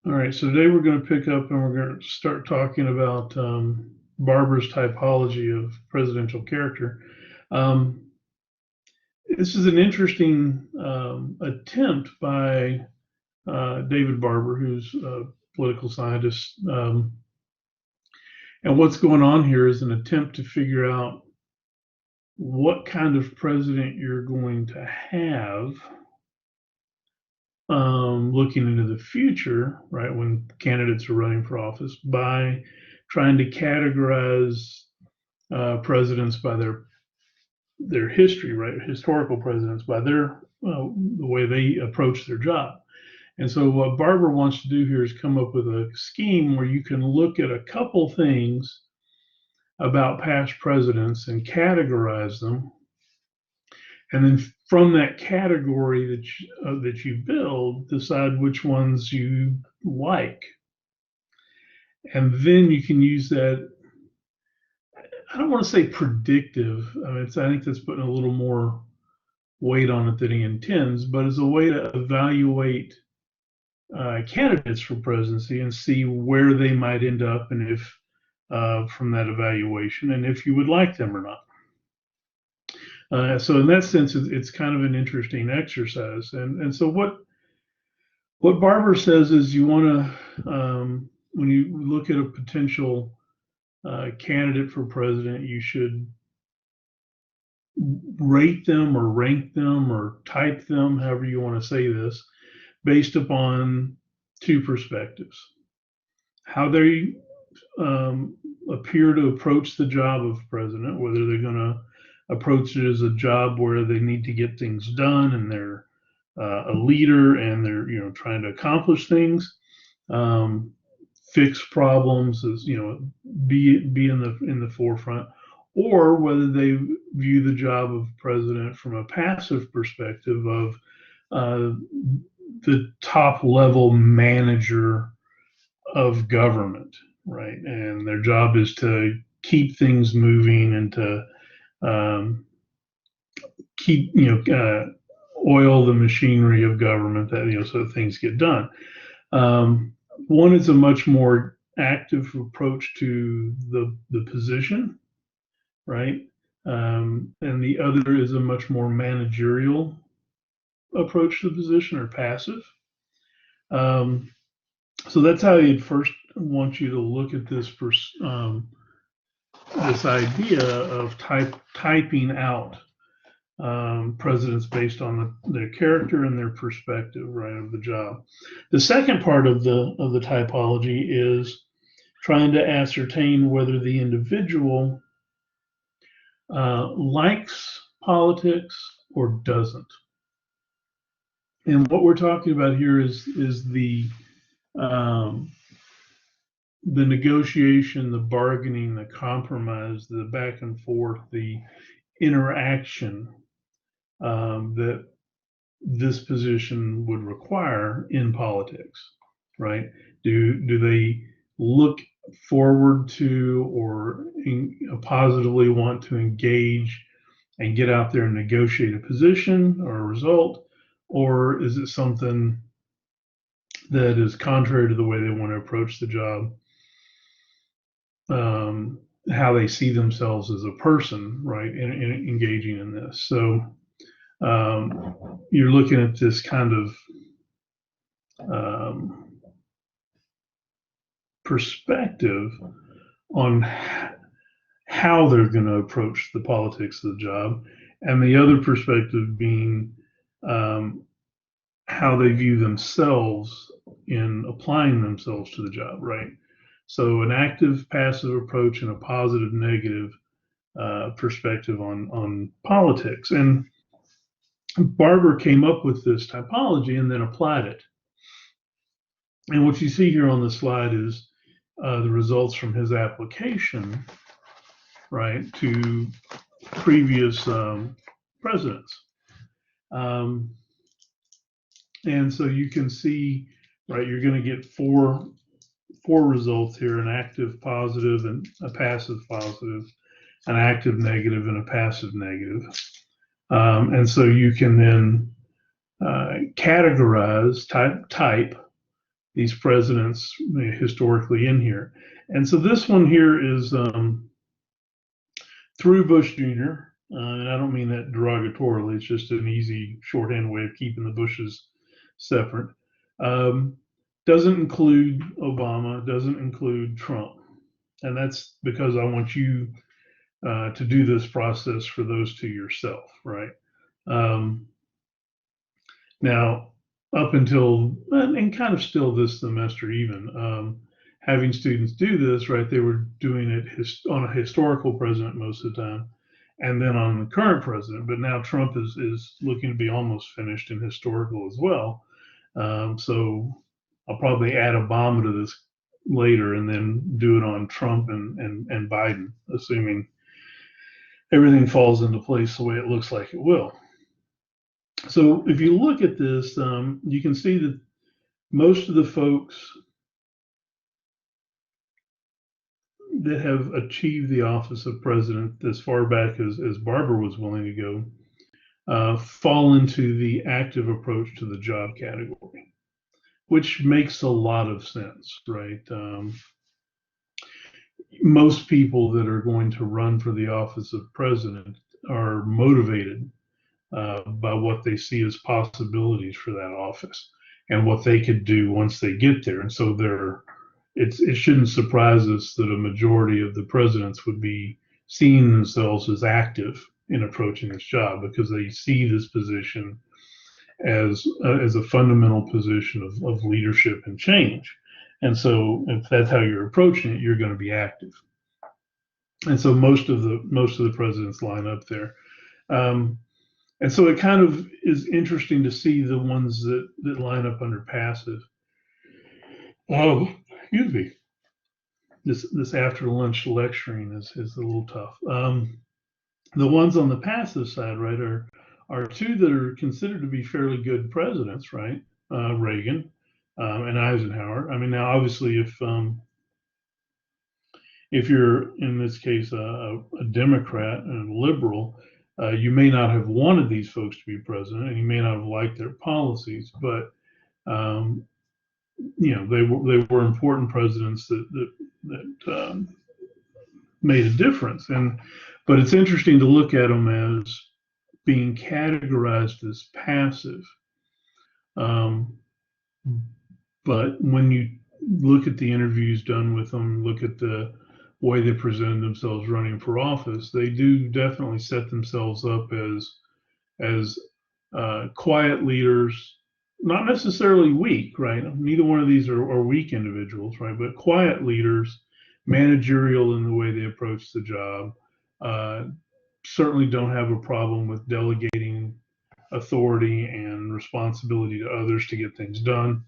All right, so today we're going to pick up and we're going to start talking about Barber's typology of presidential character. Um, this is an interesting attempt by David Barber, who's a political scientist. And what's going on here is an attempt to figure out what kind of president you're going to have looking into the future, right, when candidates are running for office, by trying to categorize presidents by their history, right, historical presidents by the way they approach their job. And so what Barber wants to do here is come up with a scheme where you can look at a couple things about past presidents and categorize them, and then from that category that you build, decide which ones you like, and then you can use that. I don't want to say predictive. I mean, I think that's putting a little more weight on it than he intends, but as a way to evaluate candidates for presidency and see where they might end up, and if from that evaluation, and if you would like them or not. So in that sense, it's kind of an interesting exercise. And so what Barber says is you want to, when you look at a potential candidate for president, you should rate them or rank them or type them, however you want to say this, based upon two perspectives: how they appear to approach the job of president, whether they're going to approach it as a job where they need to get things done and they're a leader and they're trying to accomplish things, fix problems, as be in the forefront, or whether they view the job of president from a passive perspective of the top level manager of government, right? And their job is to keep things moving and to keep oil the machinery of government, that so that things get done. One is a much more active approach to the position, right? And the other is a much more managerial approach to the position, or passive. So that's how you'd first want you to look at this idea of typing out presidents based on their character and their perspective, right, of the job. The second part of the typology is trying to ascertain whether the individual likes politics or doesn't. And what we're talking about here is the negotiation, the bargaining, the compromise, the back and forth, the interaction that this position would require in politics, right? Do they look forward to or positively want to engage and get out there and negotiate a position or a result, or is it something that is contrary to the way they want to approach the job, how they see themselves as a person, right, in engaging in this? So you're looking at this kind of perspective on how they're going to approach the politics of the job, and the other perspective being how they view themselves in applying themselves to the job, right? So an active, passive approach and a positive, negative perspective on politics. And Barber came up with this typology and then applied it. And what you see here on the slide is the results from his application, right, to previous presidents. And so you can see, right, you're going to get four results here: an active positive and a passive positive, an active negative and a passive negative. And so you can then categorize, type these presidents historically in here. And so this one here is through Bush Jr. And I don't mean that derogatorily. It's just an easy shorthand way of keeping the Bushes separate. Doesn't include Obama, doesn't include Trump. And that's because I want you to do this process for those two yourself, right? Now, up until, and kind of still this semester even, having students do this, right, they were doing it on a historical president most of the time, and then on the current president. But now Trump is looking to be almost finished in historical as well. So I'll probably add Obama to this later and then do it on Trump and Biden, assuming everything falls into place the way it looks like it will. So if you look at this, you can see that most of the folks that have achieved the office of president as far back as Barber was willing to go fall into the active approach to the job category, which makes a lot of sense, right? Most people that are going to run for the office of president are motivated by what they see as possibilities for that office and what they could do once they get there. And so it shouldn't surprise us that a majority of the presidents would be seeing themselves as active in approaching this job because they see this position as a fundamental position of leadership and change. And so if that's how you're approaching it, you're going to be active. And so most of the presidents line up there. And so it kind of is interesting to see the ones that line up under passive. Oh, excuse me. This after lunch lecturing is a little tough. The ones on the passive side, right, are two that are considered to be fairly good presidents, right? Reagan and Eisenhower. I mean, now obviously, if you're in this case a Democrat and a liberal, you may not have wanted these folks to be president, and you may not have liked their policies, but they were important presidents that made a difference. But it's interesting to look at them as being categorized as passive. But when you look at the interviews done with them, look at the way they presented themselves running for office, they do definitely set themselves up as quiet leaders, not necessarily weak, right? Neither one of these are weak individuals, right? But quiet leaders, managerial in the way they approach the job, certainly don't have a problem with delegating authority and responsibility to others to get things done,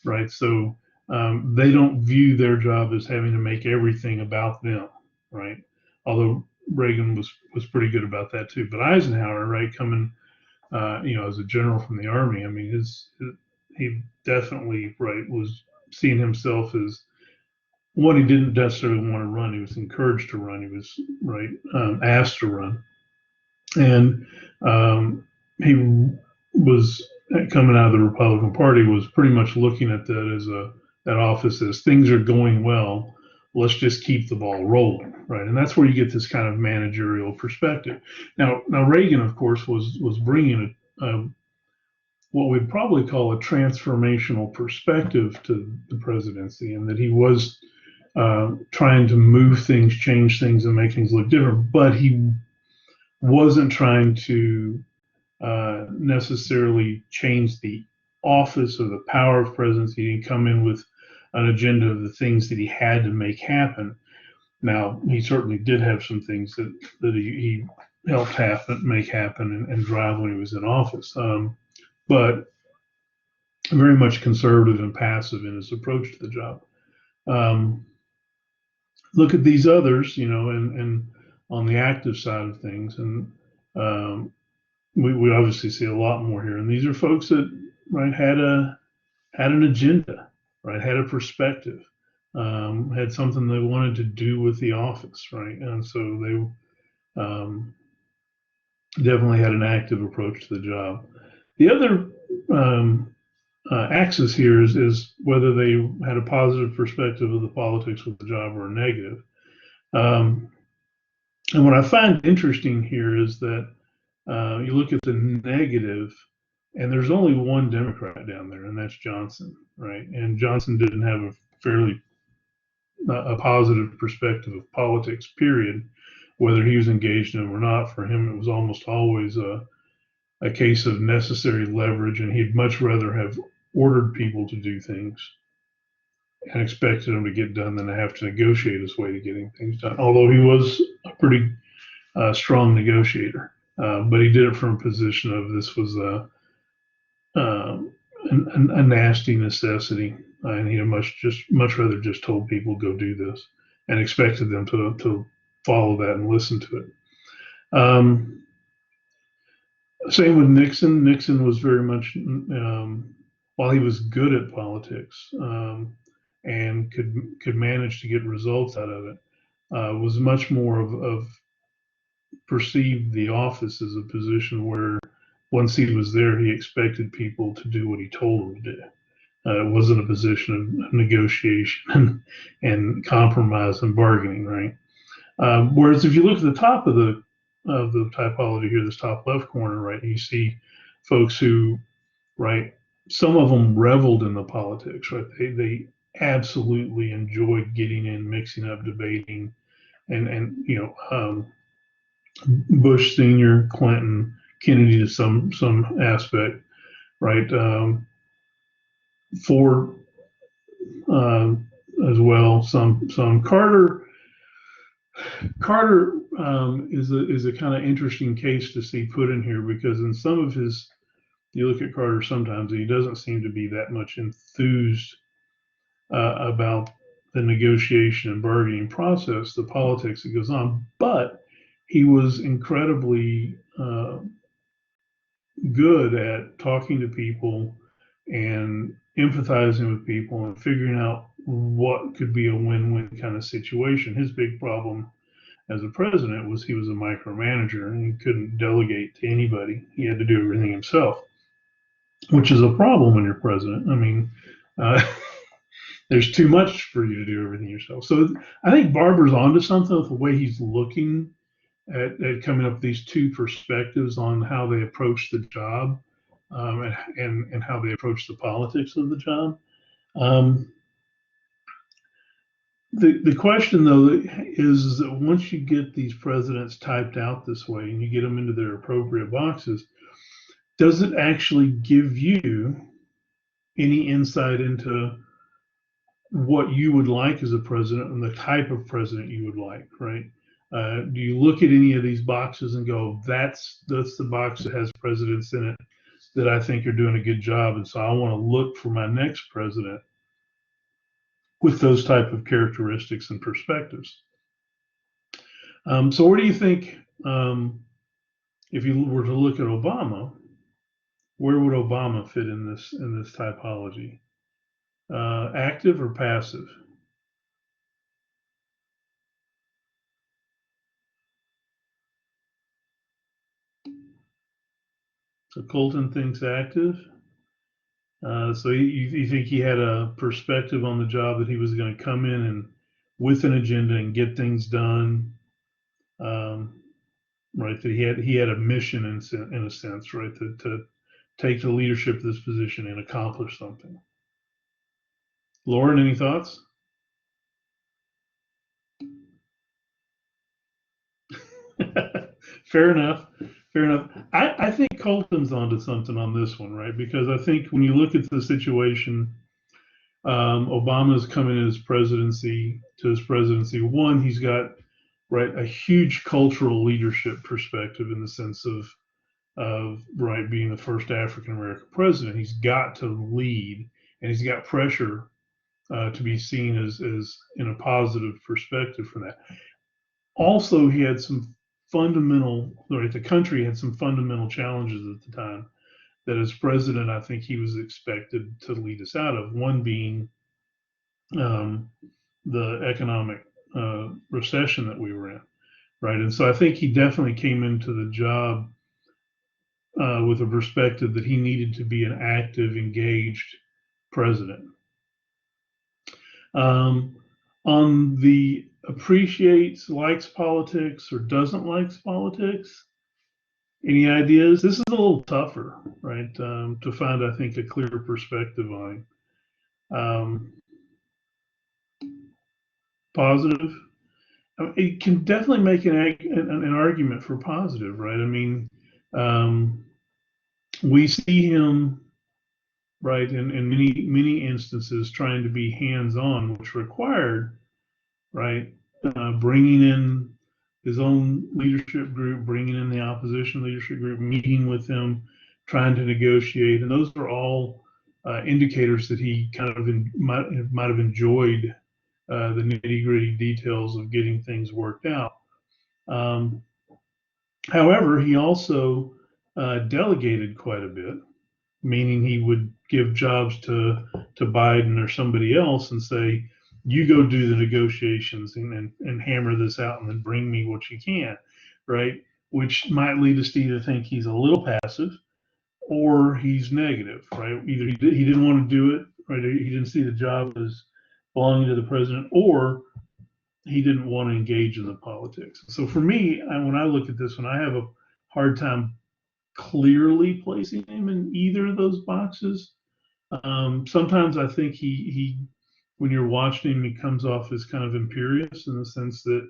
right? So they don't view their job as having to make everything about them, right? Although Reagan was pretty good about that too. But Eisenhower, right, coming as a general from the army, I mean, he definitely, right, was seeing himself as one. He didn't necessarily want to run. He was encouraged to run. He was asked to run, and he was coming out of the Republican Party was pretty much looking at that office as things are going well. Let's just keep the ball rolling, right? And that's where you get this kind of managerial perspective. Now Reagan, of course, was bringing what we'd probably call a transformational perspective to the presidency, and that he was trying to move things, change things, and make things look different. But he wasn't trying to necessarily change the office or the power of presidency. He didn't come in with an agenda of the things that he had to make happen. Now, he certainly did have some things that he helped make happen and drive when he was in office, but very much conservative and passive in his approach to the job. Look at these others, and on the active side of things, and we obviously see a lot more here. And these are folks that had an agenda, right? Had a perspective, had something they wanted to do with the office, right? And so they definitely had an active approach to the job. The other axis here is whether they had a positive perspective of the politics of the job or a negative. Um, and what I find interesting here is that you look at the negative, and there's only one Democrat down there, and that's Johnson, right? And Johnson didn't have a fairly a positive perspective of politics, period, whether he was engaged in them or not. For him, it was almost always a case of necessary leverage, and he'd much rather have ordered people to do things and expected them to get done than to have to negotiate his way to getting things done. Although he was a pretty strong negotiator, but he did it from a position of this was a nasty necessity, and he much rather just told people go do this and expected them to follow that and listen to it. Same with Nixon. Nixon was very much, while he was good at politics and could manage to get results out of it, was much more of perceived the office as a position where once he was there, he expected people to do what he told them to do. It wasn't a position of negotiation and compromise and bargaining, right? Whereas if you look at the top of the typology here, this top left corner, right, you see folks who, right, some of them reveled in the politics, right? They absolutely enjoyed getting in, mixing up, debating, and Bush Senior, Clinton, Kennedy to some aspect, right? Ford as well. Some Carter is a kind of interesting case to see put in here because in some of his, you look at Carter sometimes, he doesn't seem to be that much enthused about the negotiation and bargaining process, the politics that goes on, but he was incredibly good at talking to people and empathizing with people and figuring out what could be a win-win kind of situation. His big problem as a president was he was a micromanager and he couldn't delegate to anybody. He had to do everything himself, which is a problem when you're president. I mean, there's too much for you to do everything yourself. So I think Barber's onto something with the way he's looking at coming up with these two perspectives on how they approach the job and how they approach the politics of the job. The question though is that once you get these presidents typed out this way and you get them into their appropriate boxes, does it actually give you any insight into what you would like as a president and the type of president you would like, right? Do you look at any of these boxes and go, that's the box that has presidents in it that I think are doing a good job, and so I want to look for my next president with those type of characteristics and perspectives. So where do you think, if you were to look at Obama, where would Obama fit in this typology? Active or passive? So Colton thinks active. So you think he had a perspective on the job that he was going to come in and with an agenda and get things done, right? That he had a mission in a sense, right? To take the leadership of this position and accomplish something. Lauren, any thoughts? Fair enough. Fair enough. I think Colton's onto something on this one, right? Because I think when you look at the situation, Obama's coming in his presidency. One, he's got right a huge cultural leadership perspective in the sense of right being the first African American president. He's got to lead, and he's got pressure to be seen as in a positive perspective for that. Also, he had some fundamental, right, the country had some fundamental challenges at the time that as president, I think he was expected to lead us out of. One being the economic recession that we were in, right? And so I think he definitely came into the job with a perspective that he needed to be an active, engaged president. Um, on the appreciates, likes politics, or doesn't like politics, any ideas? This is a little tougher, right? To find, I think, a clear perspective on. Positive. It can definitely make an argument for positive, right? I mean, um, we see him, right, in many instances trying to be hands-on, which required, right, bringing in his own leadership group, bringing in the opposition leadership group, meeting with them, trying to negotiate, and those are all indicators that he kind of might have enjoyed the nitty gritty details of getting things worked out. Um, However, he also delegated quite a bit, meaning he would give jobs to Biden or somebody else and say, "You go do the negotiations and hammer this out, and then bring me what you can," right? Which might lead us to either think he's a little passive or he's negative, right? Either he didn't want to do it, right? He didn't see the job as belonging to the president, or he didn't want to engage in the politics. So for me, when I look at this one, I have a hard time clearly placing him in either of those boxes. Sometimes I think he when you're watching him, he comes off as kind of imperious in the sense that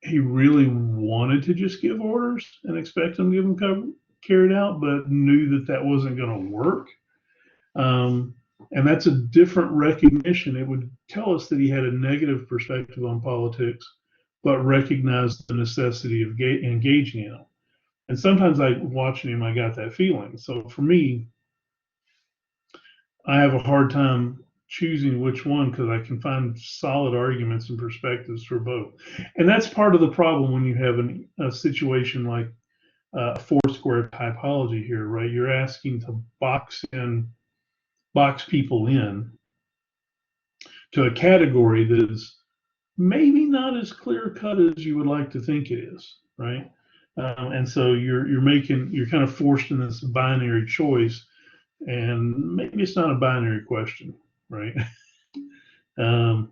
he really wanted to just give orders and expect them to give them carried out, but knew that that wasn't going to work. Um, and that's a different recognition. It would tell us that he had a negative perspective on politics, but recognized the necessity of engaging in them. And sometimes watching him, I got that feeling. So for me, I have a hard time choosing which one because I can find solid arguments and perspectives for both. And that's part of the problem when you have a situation like Foursquare typology here, right? You're asking to box people in to a category that is maybe not as clear cut as you would like to think it is, right? And so you're kind of forced in this binary choice, and maybe it's not a binary question, right? Um,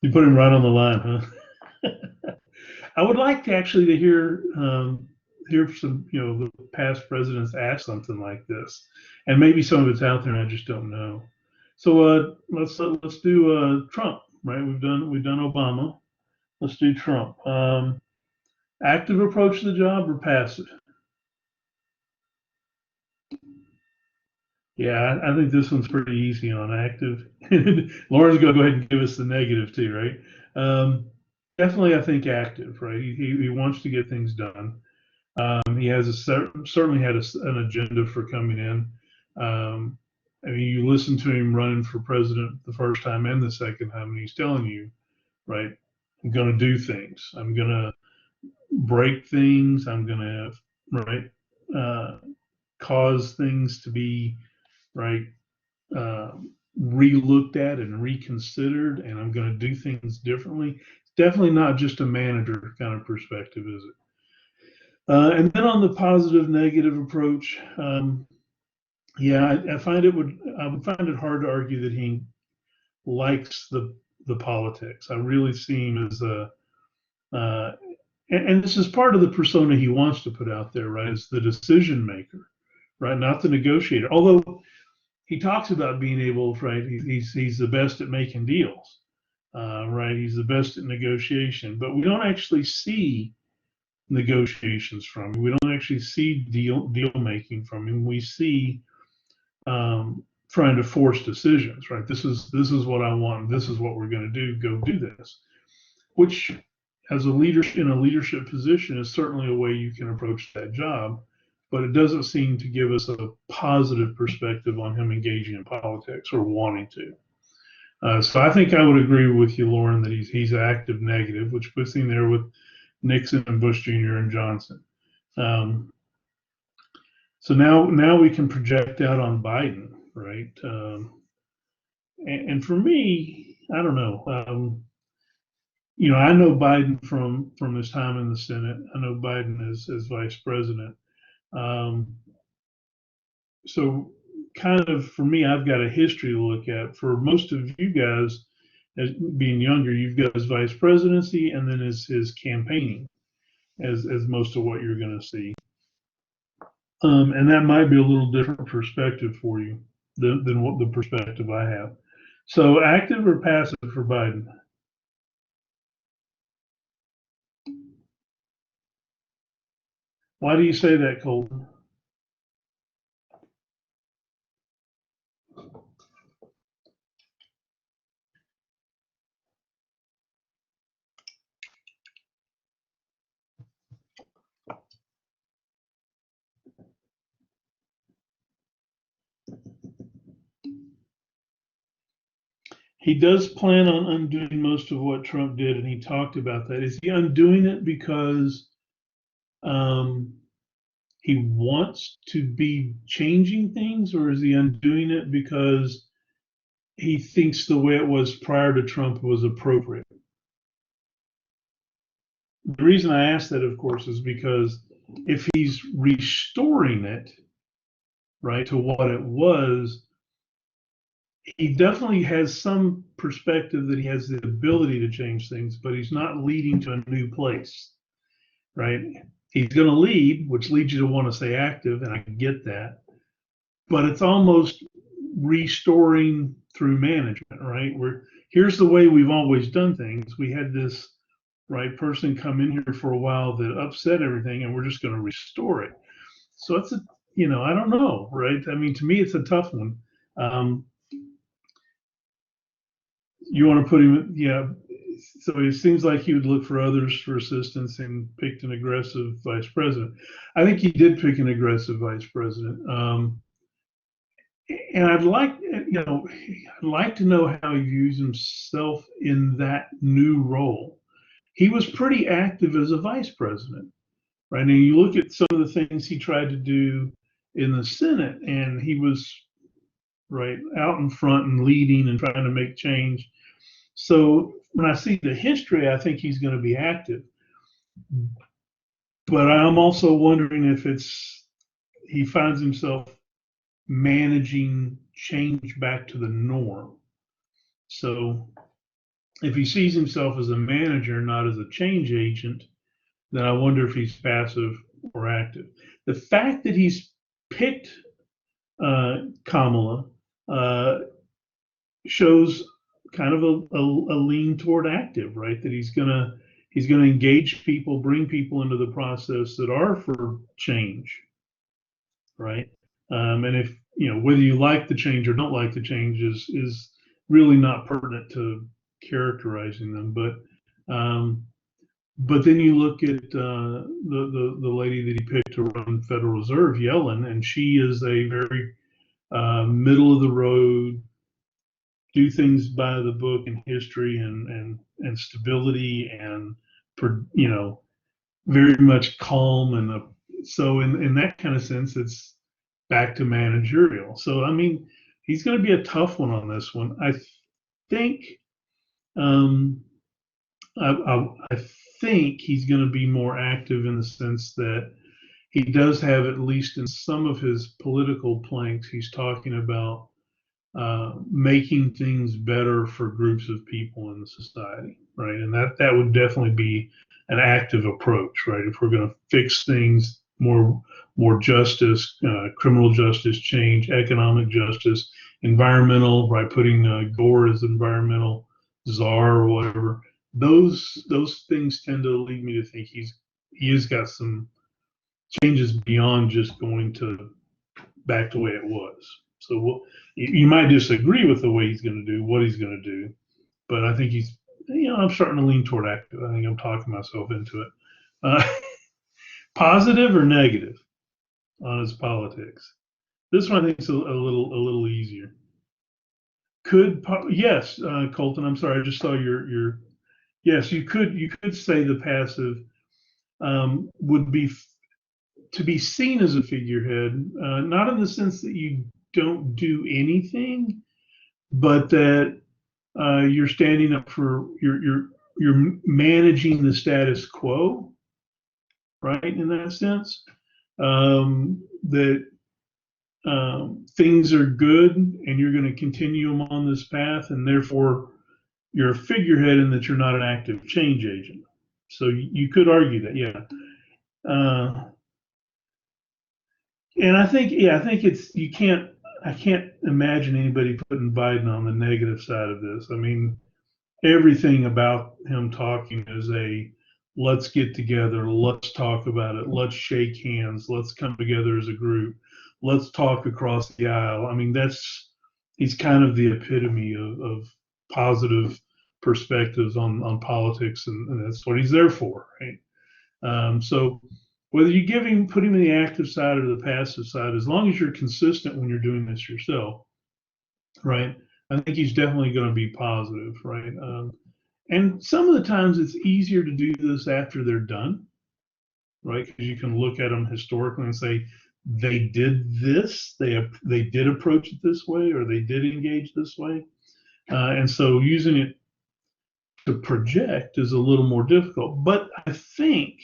you put him right on the line, huh? I would like to actually to hear some the past presidents ask something like this, and maybe some of it's out there and I just don't know. So let's do Trump, right? We've done Obama. Let's do Trump. Active approach to the job or passive? Yeah, I think this one's pretty easy on active. Lauren's going to go ahead and give us the negative too, right? Definitely, I think active, right? He wants to get things done. He has certainly had an agenda for coming in. I mean, you listen to him running for president the first time and the second time, and he's telling you, right, I'm going to do things. I'm going to break things. I'm going to, right, uh, cause things to be, right, uh, re-looked at and reconsidered, and I'm going to do things differently. It's definitely not just a manager kind of perspective, is it? And then on the positive negative approach, yeah, I would find it hard to argue that he likes the politics. I really see him as uh, and this is part of the persona he wants to put out there, right? As the decision maker, right? Not the negotiator. Although he talks about being able, right? He's the best at making deals, right? He's the best at negotiation, but we don't actually see negotiations from him. We don't actually see deal making from him. We see trying to force decisions, right? This is what I want. This is what we're going to do. Go do this, which as a leader in a leadership position is certainly a way you can approach that job, but it doesn't seem to give us a positive perspective on him engaging in politics or wanting to. So I think I would agree with you, Lauren, that he's active negative, which puts him there with Nixon and Bush Jr. and Johnson. Um, so now we can project out on Biden, right? And for me, I don't know. I know Biden from his time in the Senate. I know Biden as vice president. Um, so kind of, for me, I've got a history to look at. For most of you guys, as being younger, you've got his vice presidency and then his campaigning as most of what you're going to see. And that might be a little different perspective for you than what the perspective I have. So active or passive for Biden? Why do you say that, Colton? He does plan on undoing most of what Trump did, and he talked about that. Is he undoing it because um, he wants to be changing things, or is he undoing it because he thinks the way it was prior to Trump was appropriate? The reason I ask that, of course, is because if he's restoring it, right, to what it was, he definitely has some perspective that he has the ability to change things, but he's not leading to a new place, right? He's going to lead, which leads you to want to stay active, and I get that. But it's almost restoring through management, right? Here's the way we've always done things. We had this right person come in here for a while that upset everything, and we're just going to restore it. So it's I don't know, right? I mean, to me, it's a tough one. You want to put him, yeah. So it seems like he would look for others for assistance and picked an aggressive vice president. I think he did pick an aggressive vice president. And I'd like to know how he views himself in that new role. He was pretty active as a vice president, right? And you look at some of the things he tried to do in the Senate, and he was right out in front and leading and trying to make change. So when I see the history, I think he's going to be active. But I'm also wondering if he finds himself managing change back to the norm. So if he sees himself as a manager, not as a change agent, then I wonder if he's passive or active. The fact that he's picked Kamala shows kind of a lean toward active, right? That he's gonna engage people, bring people into the process that are for change, right? And if whether you like the change or don't like the change is really not pertinent to characterizing them, but then you look at the lady that he picked to run Federal Reserve, Yellen, and she is a very middle of the road, do things by the book and history and stability and very much calm so in that kind of sense it's back to managerial. So I mean he's going to be a tough one on this one. I think um, I think he's going to be more active in the sense that he does have, at least in some of his political planks, he's talking about making things better for groups of people in the society, right? And that would definitely be an active approach, right? If we're going to fix things, more justice, criminal justice change, economic justice, environmental, right? Putting Gore as environmental czar or whatever. Those things tend to lead me to think he has got some changes beyond just going to back the way it was. So you might disagree with the way he's going to do what he's going to do, but I think I'm starting to lean toward active. I think I'm talking myself into it. Uh, Positive or negative on his politics? This one I think is a little easier. Yes, Colton. I'm sorry, I just saw your. Yes, you could say the passive would be to be seen as a figurehead, not in the sense that you don't do anything, but that you're standing up for you're managing the status quo, right? In that sense, that things are good and you're going to continue them on this path, and therefore you're a figurehead and that you're not an active change agent. So you could argue that, yeah. And I think, yeah, I think it's, I can't imagine anybody putting Biden on the negative side of this. I mean, everything about him talking is let's get together, let's talk about it, let's shake hands, let's come together as a group, let's talk across the aisle. I mean, he's kind of the epitome of positive perspectives on politics, and that's what he's there for, right? So whether you put him in the active side or the passive side, as long as you're consistent when you're doing this yourself, right? I think he's definitely going to be positive, right? And some of the times it's easier to do this after they're done, right? Because you can look at them historically and say they did this, they did approach it this way, or they did engage this way, and so using it to project is a little more difficult. But I think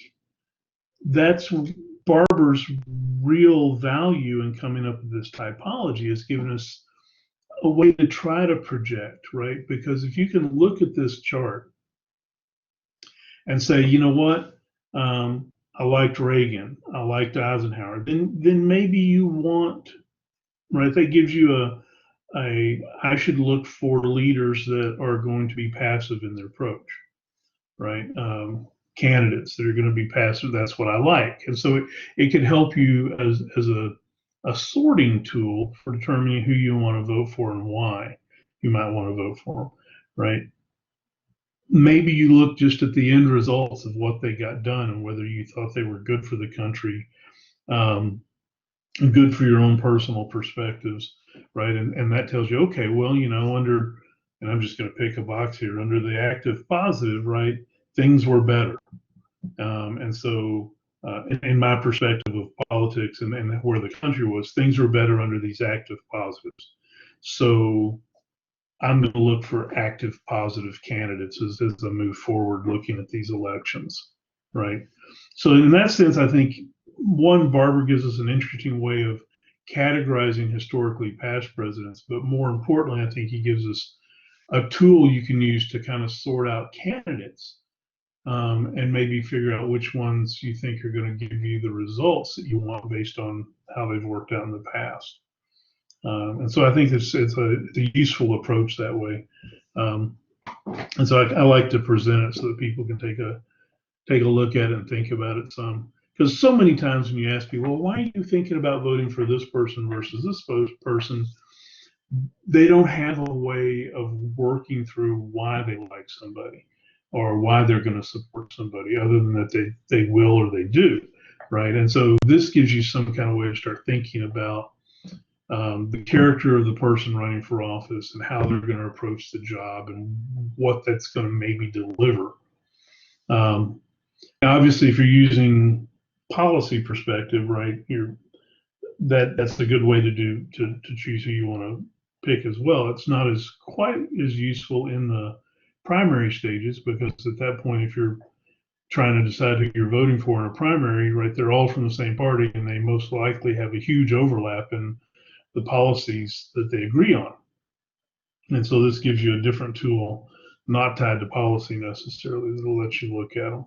that's Barber's real value in coming up with this typology is giving us a way to try to project, right? Because if you can look at this chart and say, you know what, I liked Reagan, I liked Eisenhower, then maybe you want, right? That gives you I should look for leaders that are going to be passive in their approach, right? Candidates that are going to be passive. That's what I like, and so it can help you as a sorting tool for determining who you want to vote for and why you might want to vote for them, right? Maybe you look just at the end results of what they got done and whether you thought they were good for the country, um, good for your own personal perspectives, right? And that tells you, okay, well, and I'm just going to pick a box here, under the active positive, right? Things were better. And so, in my perspective of politics and where the country was, things were better under these active positives. So I'm going to look for active positive candidates as I move forward looking at these elections, right? So in that sense, I think one, Barber gives us an interesting way of categorizing historically past presidents, but more importantly, I think he gives us a tool you can use to kind of sort out candidates, and maybe figure out which ones you think are going to give you the results that you want based on how they've worked out in the past. And so I think it's a useful approach that way. Um, and so I like to present it so that people can take a look at it and think about it some. Because so many times when you ask people, well, why are you thinking about voting for this person versus this person? They don't have a way of working through why they like somebody or why they're going to support somebody other than that they will or they do, right? And so this gives you some kind of way to start thinking about the character of the person running for office and how they're going to approach the job and what that's going to maybe deliver. Now, obviously, if you're using policy perspective, right, that's a good way to choose who you want to pick as well. It's not as quite as useful in the primary stages because at that point, if you're trying to decide who you're voting for in a primary, right, they're all from the same party and they most likely have a huge overlap in the policies that they agree on. And so this gives you a different tool, not tied to policy necessarily, that'll let you look at them.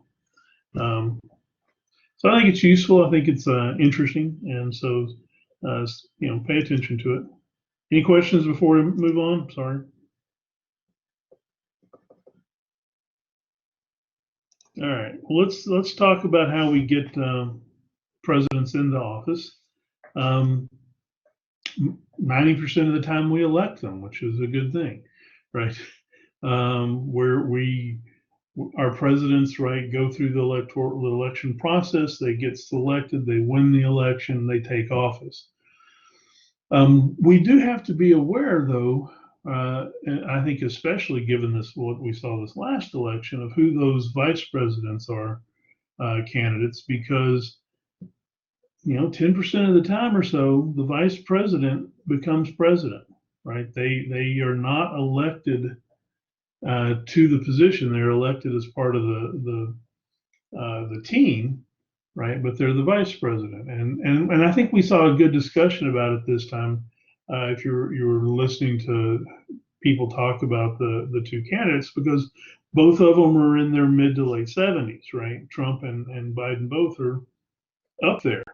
So I think it's useful. I think it's interesting, and so pay attention to it. Any questions before we move on? Sorry. All right. Well, let's talk about how we get presidents into office. 90% of the time we elect them, which is a good thing, right? Where our presidents, right, go through the election process, they get selected, they win the election, they take office. We do have to be aware, though, and I think especially given what we saw this last election, of who those vice presidents are, candidates, because 10% of the time or so, the vice president becomes president, right? They are not elected to the position; they're elected as part of the team, right? But they're the vice president, and I think we saw a good discussion about it this time. If you were listening to people talk about the two candidates, because both of them are in their mid to late 70s, right? Trump and Biden both are up there,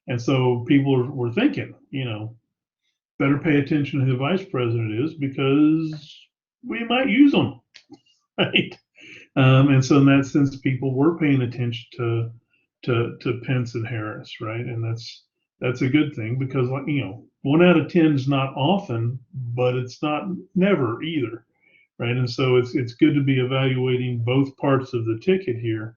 and so people were thinking, better pay attention to who the vice president is because we might use them, right? And so in that sense, people were paying attention to Pence and Harris, right? And that's a good thing because, 1 out of 10 is not often, but it's not never either, right? And so it's good to be evaluating both parts of the ticket here.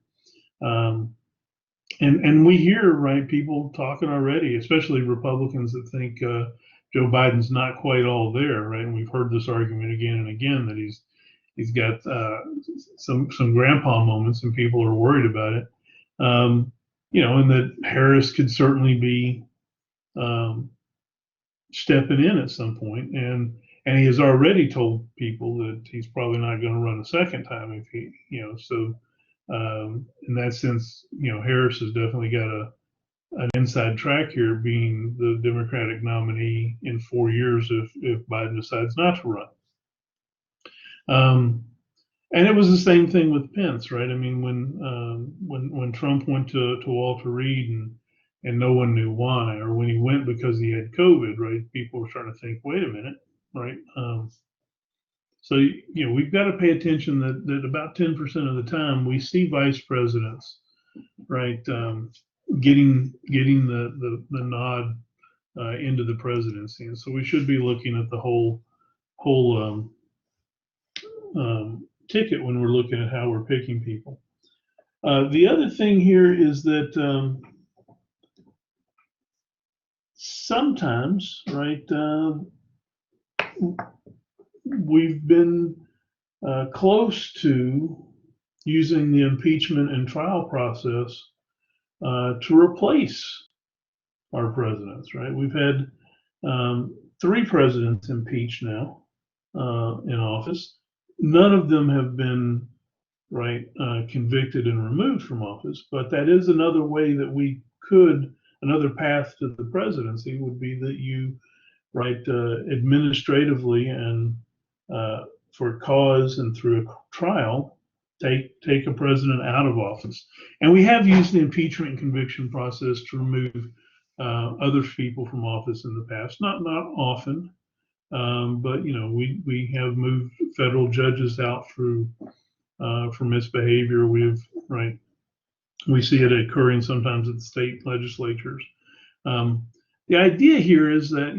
And we hear, right, people talking already, especially Republicans that think Joe Biden's not quite all there, right? And we've heard this argument again and again that he's got some grandpa moments, and people are worried about it. And that Harris could certainly be um, stepping in at some point, and he has already told people that he's probably not going to run a second time if so. In that sense, Harris has definitely got an inside track here, being the Democratic nominee in 4 years if Biden decides not to run. And it was the same thing with Pence, right? I mean, when Trump went to Walter Reed and no one knew why, or when he went because he had COVID, right? People were starting to think, wait a minute, right? So we've got to pay attention that about 10% of the time we see vice presidents, right, getting the nod into the presidency, and so we should be looking at the whole ticket when we're looking at how we're picking people. The other thing here is that sometimes, right, we've been close to using the impeachment and trial process to replace our presidents, right? We've had 3 presidents impeached now in office. None of them have been convicted and removed from office, but that is another way that another path to the presidency would be that you, administratively and for cause and through a trial, take a president out of office. And we have used the impeachment and conviction process to remove other people from office in the past. Not often, but we have moved federal judges out for misbehavior. We see it occurring sometimes at the state legislatures. The idea here is that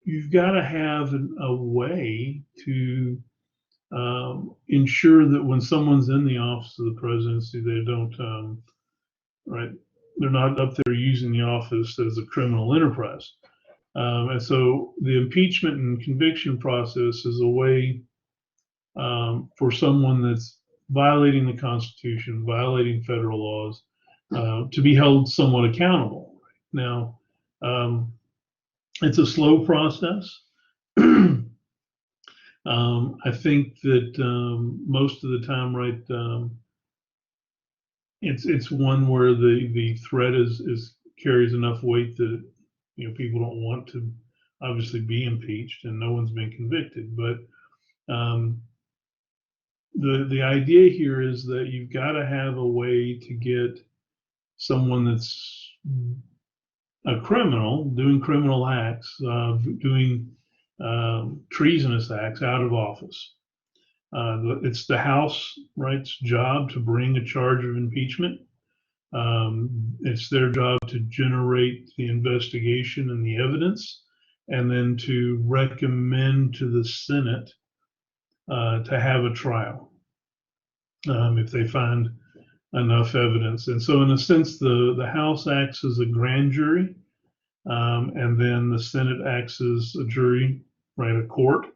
you've got to have a way to ensure that when someone's in the office of the presidency, they don't they're not up there using the office as a criminal enterprise. And so the impeachment and conviction process is a way for someone that's violating the Constitution, violating federal laws, to be held somewhat accountable. Now, it's a slow process. I think that most of the time, it's one where the threat is carries enough weight that people don't want to obviously be impeached, and no one's been convicted. But the idea here is that you've got to have a way to get someone that's a criminal doing criminal acts, doing treasonous acts out of office. It's the House, right's job to bring a charge of impeachment. It's their job to generate the investigation and the evidence, and then to recommend to the Senate to have a trial if they find enough evidence. And so in a sense, the House acts as a grand jury, and then the Senate acts as a jury, a court.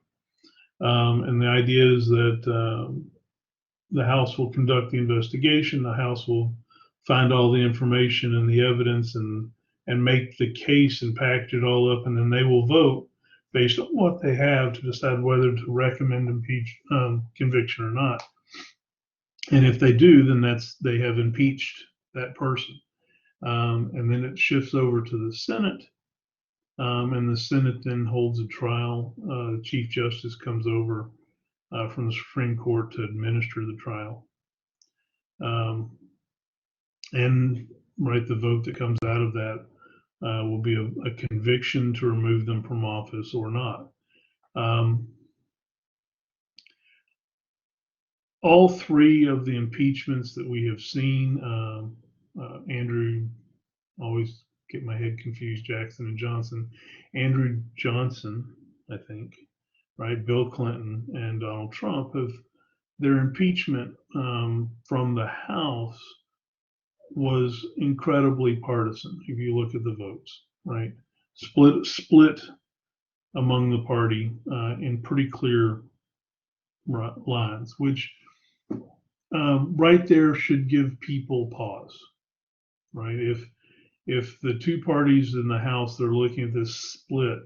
And the idea is that the House will conduct the investigation, the House will find all the information and the evidence and make the case and package it all up, and then they will vote based on what they have to decide whether to recommend conviction or not. And if they do, then they have impeached that person. And then it shifts over to the Senate, and the Senate then holds a trial. The Chief Justice comes over from the Supreme Court to administer the trial. And right, the vote that comes out of that will be a conviction to remove them from office or not. All three of the impeachments that we have seen, Andrew, always get my head confused, Jackson and Johnson, Andrew Johnson, I think, right, Bill Clinton and Donald Trump, have their impeachment from the House was incredibly partisan. If you look at the votes, right, split among the party in pretty clear lines, which right there should give people pause, right? If the two parties in the House that are looking at this split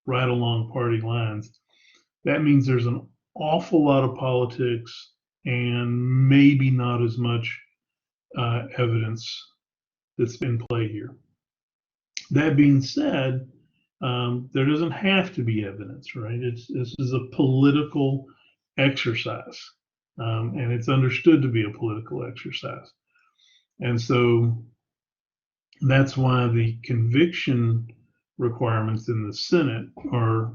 right along party lines, that means there's an awful lot of politics and maybe not as much evidence that's in play here. That being said, there doesn't have to be evidence, right? This is a political exercise, and it's understood to be a political exercise. And so that's why the conviction requirements in the Senate are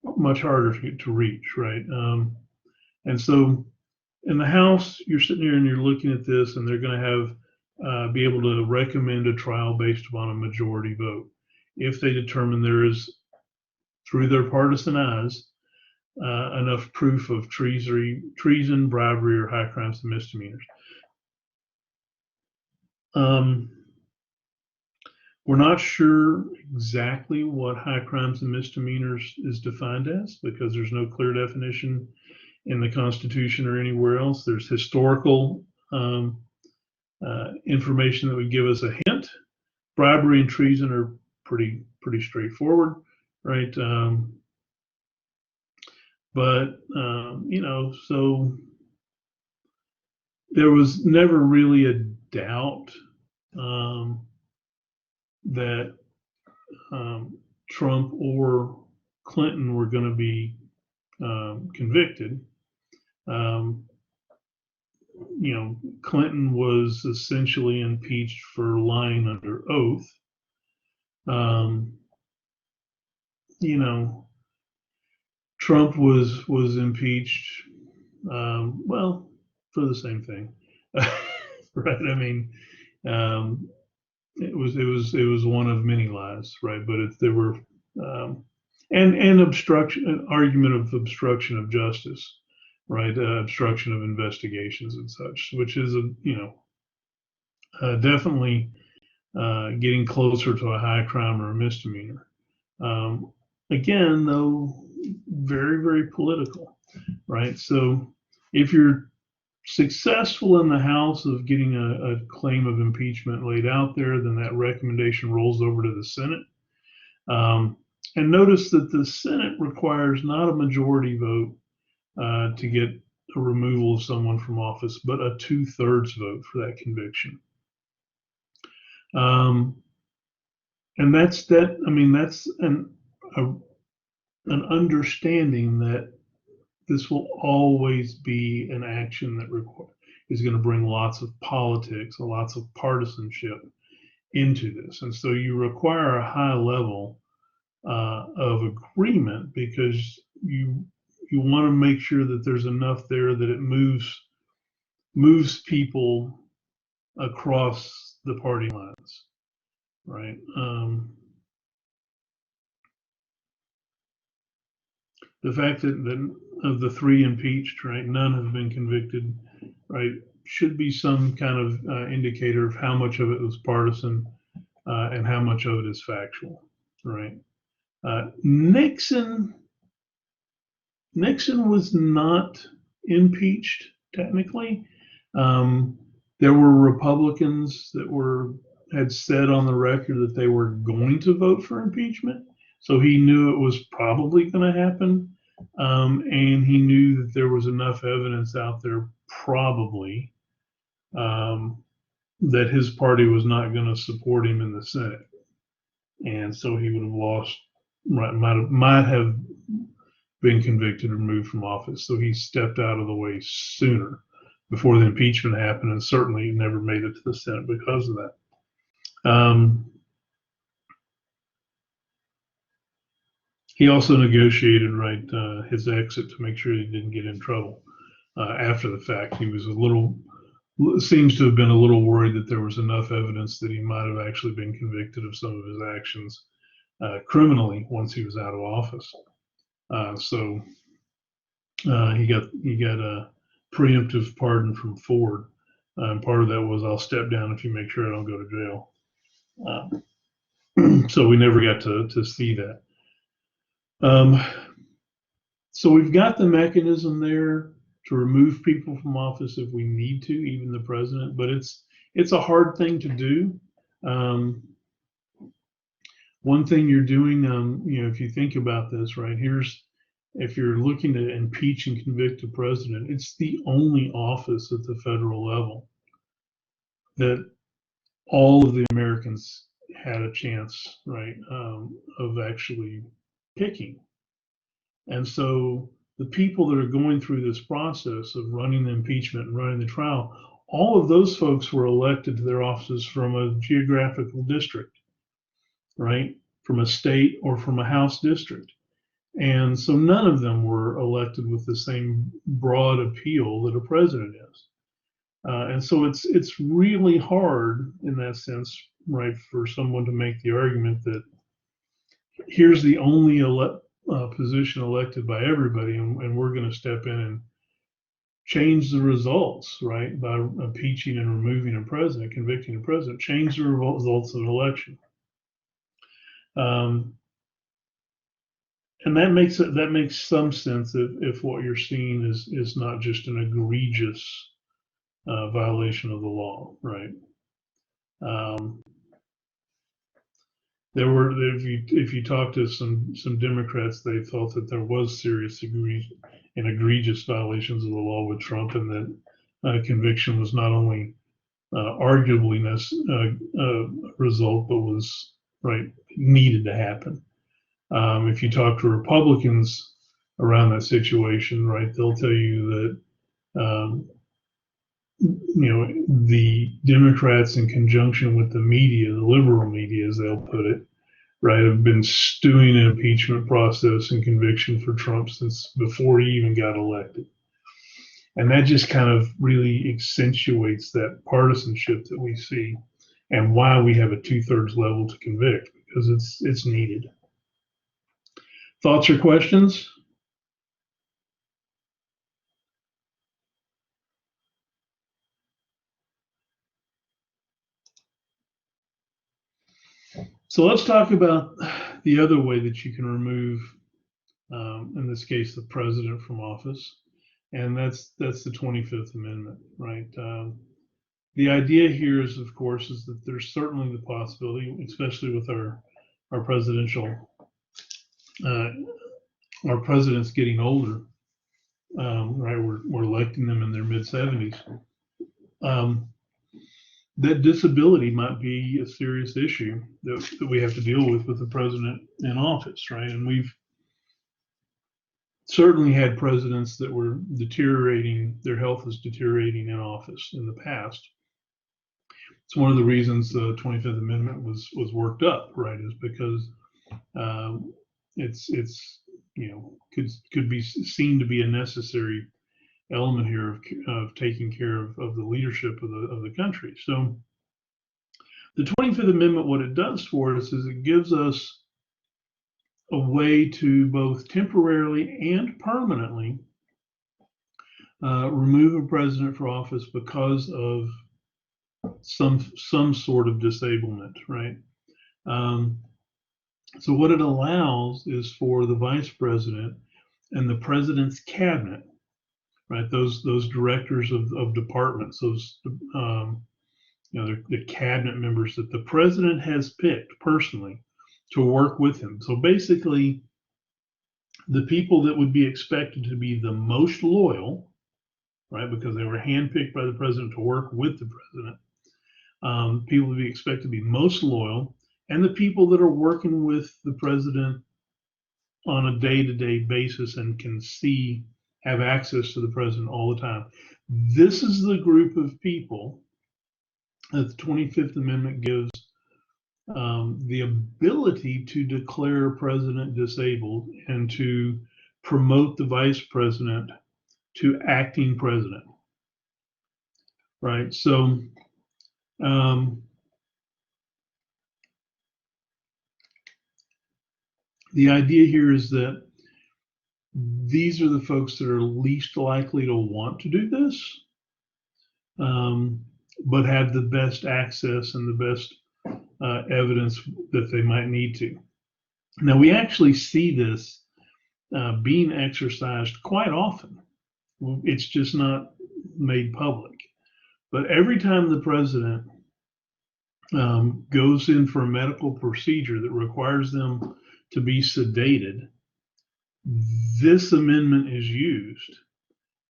much harder to reach, right? And so in the House, you're sitting here and you're looking at this, and they're going to have be able to recommend a trial based upon a majority vote if they determine there is, through their partisan eyes, enough proof of treason, bribery, or high crimes and misdemeanors. We're not sure exactly what high crimes and misdemeanors is defined as, because there's no clear definition in the Constitution or anywhere else. There's historical information that would give us a hint. Bribery and treason are pretty straightforward, right? So there was never really a doubt that Trump or Clinton were going to be convicted. Clinton was essentially impeached for lying under oath. Trump was impeached, for the same thing, right? I mean, it was one of many lies, right? But there were and obstruction, an argument of obstruction of justice, right? Obstruction of investigations and such, which is definitely getting closer to a high crime or a misdemeanor. Again, though, very, very political, right? So if you're successful in the House of getting a claim of impeachment laid out there, then that recommendation rolls over to the Senate. And notice that the Senate requires not a majority vote to get a removal of someone from office, but a 2/3 vote for that conviction. And that's that. I mean, that's an understanding that this will always be an action that is going to bring lots of politics, lots of partisanship into this. And so you require a high level of agreement, because you want to make sure that there's enough there that it moves people across the party lines, right? The fact that of the three impeached, right, none have been convicted, right, should be some kind of indicator of how much of it was partisan and how much of it is factual, right? Nixon was not impeached technically. There were Republicans that had said on the record that they were going to vote for impeachment, so he knew it was probably going to happen, and he knew that there was enough evidence out there probably that his party was not going to support him in the Senate, and so he would have lost, might have been convicted or removed from office. So he stepped out of the way sooner before the impeachment happened, and certainly never made it to the Senate because of that. He also negotiated his exit to make sure he didn't get in trouble after the fact. He was seems to have been a little worried that there was enough evidence that he might have actually been convicted of some of his actions criminally once he was out of office. So he got a preemptive pardon from Ford. And part of that was, I'll step down if you make sure I don't go to jail. So we never got to see that. So we've got the mechanism there to remove people from office if we need to, even the president, but it's a hard thing to do. One thing you're doing, if you think about this, right, if you're looking to impeach and convict a president, it's the only office at the federal level that all of the Americans had a chance, right, of actually picking. And so the people that are going through this process of running the impeachment and running the trial, all of those folks were elected to their offices from a geographical district, right, from a state or from a House district. And so none of them were elected with the same broad appeal that a president is. And so it's really hard in that sense, right, for someone to make the argument that here's the only position elected by everybody, and we're going to step in and change the results, right, by impeaching and removing a president, convicting a president, change the results of an election. And that makes some sense if what you're seeing is not just an egregious violation of the law, right? If you talk to some Democrats, they thought that there was serious and egregious violations of the law with Trump, and that conviction was not only arguably a result, but was needed to happen. If you talk to Republicans around that situation, right, they'll tell you that the Democrats, in conjunction with the media, the liberal media, as they'll put it, right, have been stewing an impeachment process and conviction for Trump since before he even got elected. And that just kind of really accentuates that partisanship that we see and why we have a 2/3 level to convict, because it's needed. Thoughts or questions? So let's talk about the other way that you can remove, in this case, the president from office, and that's the 25th Amendment, right? The idea here is, of course, is that there's certainly the possibility, especially with our presidents getting older, right? We're electing them in their mid-70s. That disability might be a serious issue that we have to deal with the president in office, right? And we've certainly had presidents that were deteriorating, their health is deteriorating in office in the past. It's one of the reasons the 25th Amendment was worked up, right? Is because it's could be seen to be a necessary element here of taking care of the leadership of the country. So the 25th Amendment, what it does for us is it gives us a way to both temporarily and permanently remove a president from office because of some sort of disablement, right? So what it allows is for the vice president and the president's cabinet, right? Those directors of departments, those the cabinet members that the president has picked personally to work with him. So basically, the people that would be expected to be the most loyal, right, because they were handpicked by the president to work with the president, people we expect to be most loyal, and the people that are working with the president on a day-to-day basis and can have access to the president all the time. This is the group of people that the 25th Amendment gives the ability to declare a president disabled and to promote the vice president to acting president, right? So the idea here is that these are the folks that are least likely to want to do this, but have the best access and the best evidence that they might need to. Now, we actually see this being exercised quite often. It's just not made public. But every time the president goes in for a medical procedure that requires them to be sedated, this amendment is used,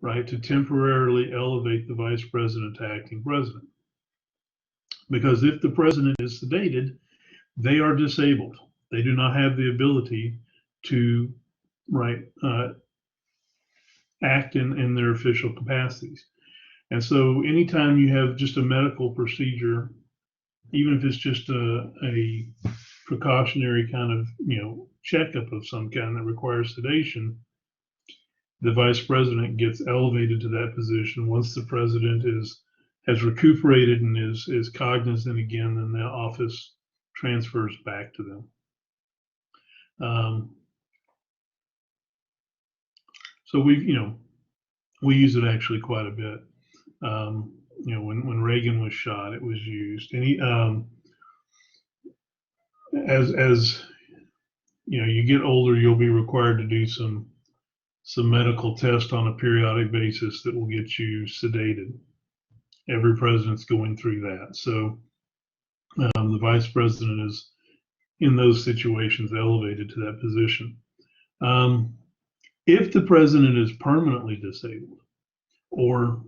right, to temporarily elevate the vice president to acting president. Because if the president is sedated, they are disabled. They do not have the ability to, right, act in their official capacities. And so anytime you have just a medical procedure, even if it's just a precautionary kind of, checkup of some kind that requires sedation, the vice president gets elevated to that position. Once the president has recuperated and is cognizant again, then the office transfers back to them. So we use it actually quite a bit. When Reagan was shot, it was used. And as you get older, you'll be required to do some medical tests on a periodic basis that will get you sedated. Every president's going through that. So the vice president is in those situations elevated to that position. If the president is permanently disabled, or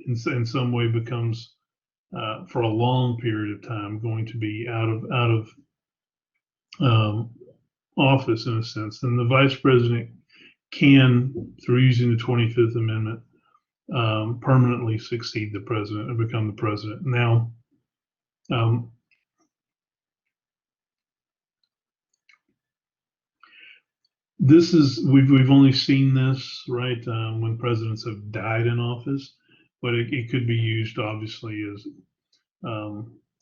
in some way becomes for a long period of time going to be out of office in a sense, then the vice president can, through using the 25th Amendment, permanently succeed the president and become the president. Now, we've only seen this, right, when presidents have died in office, but it could be used obviously as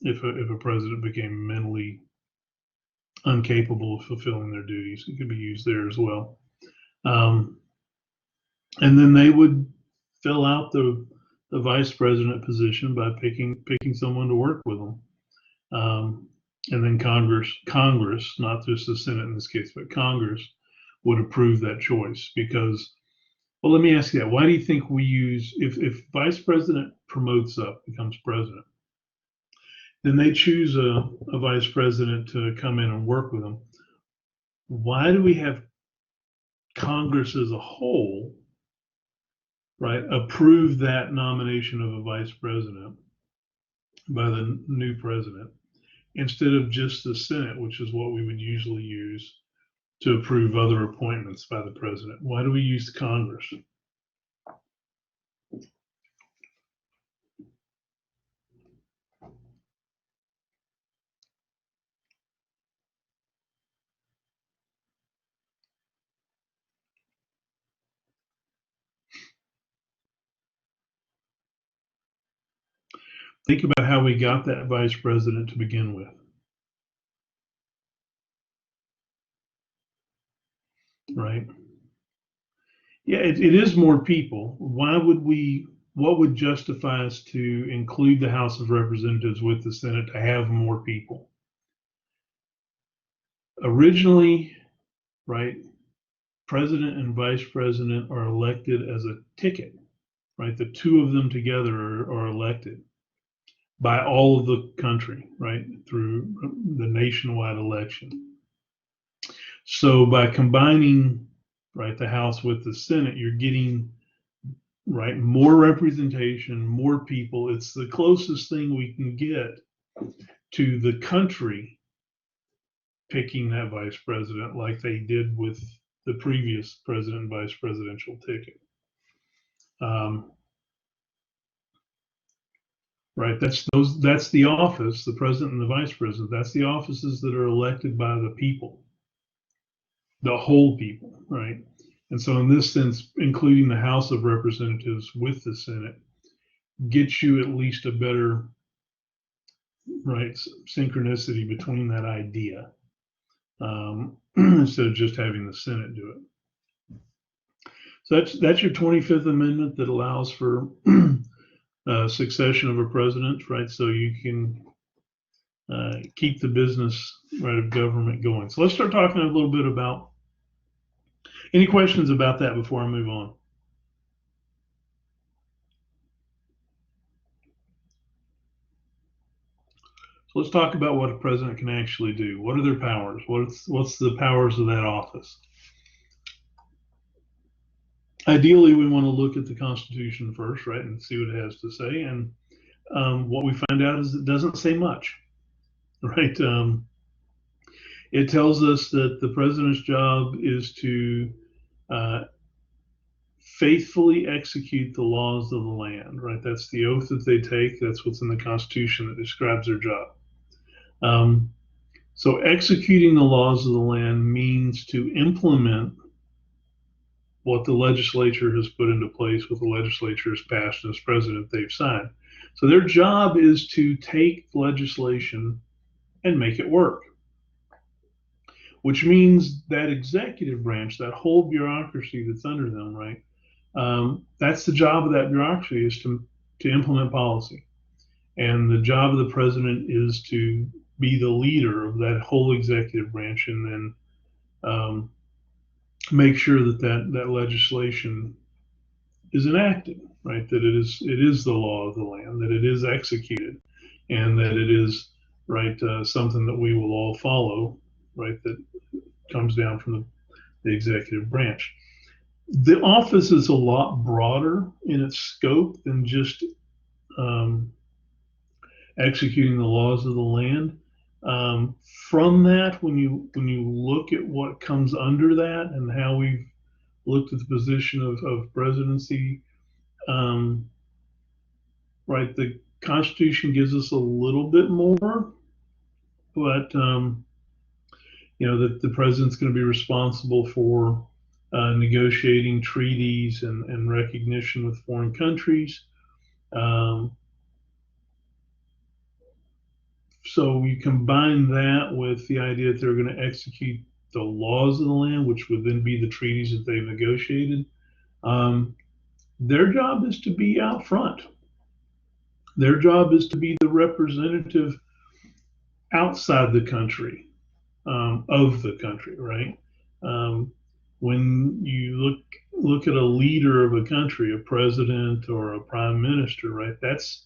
if a president became mentally incapable of fulfilling their duties. It could be used there as well. And then they would fill out the vice president position by picking someone to work with them. And then Congress, not just the Senate in this case, but Congress would approve that choice. Because, well, let me ask you that. Why do you think we use, if vice president promotes up, becomes president, then they choose a vice president to come in and work with them? Why do we have Congress as a whole, right, approve that nomination of a vice president by the new president instead of just the Senate, which is what we would usually use to approve other appointments by the president? Why do we use Congress? Think about how we got that vice president to begin with. Right? Yeah, it is more people. What would justify us to include the House of Representatives with the Senate to have more people? Originally, right, president and vice president are elected as a ticket, right? The two of them together are elected by all of the country, right, through the nationwide election. So by combining, right, the House with the Senate, you're getting right? More representation, more people. It's the closest thing we can get to the country picking that vice president like they did with the previous president and vice presidential ticket. Um, right? That's the office, the president and the vice president. That's the offices that are elected by the people, the whole people, right? And so, in this sense, including the House of Representatives with the Senate gets you at least a better, right, synchronicity between that idea, instead of just having the Senate do it. So that's your 25th Amendment that allows for succession of a president, right? So you can keep the business, right, of government going. So let's start talking a little bit about any questions about that before I move on. So let's talk about what a president can actually do. What are their powers? What's the powers of that office? Ideally, we want to look at the Constitution first, right, and see what it has to say. And what we find out is it doesn't say much, right? It tells us that the president's job is to uh, faithfully execute the laws of the land, right? That's the oath that they take. That's what's in the Constitution that describes their job. Um, so executing the laws of the land means to implement what the legislature has put into place, what the legislature has passed, and as president they've signed. So their job is to take legislation and make it work, which means that executive branch, that whole bureaucracy that's under them, right? That's the job of that bureaucracy, is to implement policy. And the job of the president is to be the leader of that whole executive branch, and then make sure that legislation is enacted, right? That it is the law of the land, that it is executed, and that it is, right, something that we will all follow, right? That comes down from the executive branch. The office is a lot broader in its scope than just executing the laws of the land. From that, when you look at what comes under that and how we've looked at the position of presidency, right, the Constitution gives us a little bit more, but that the president's going to be responsible for negotiating treaties and recognition with foreign countries. So you combine that with the idea that they're going to execute the laws of the land, which would then be the treaties that they've negotiated. Their job is to be out front. Their job is to be the representative outside the country, of the country, right? When you look at a leader of a country, a president or a prime minister, right? That's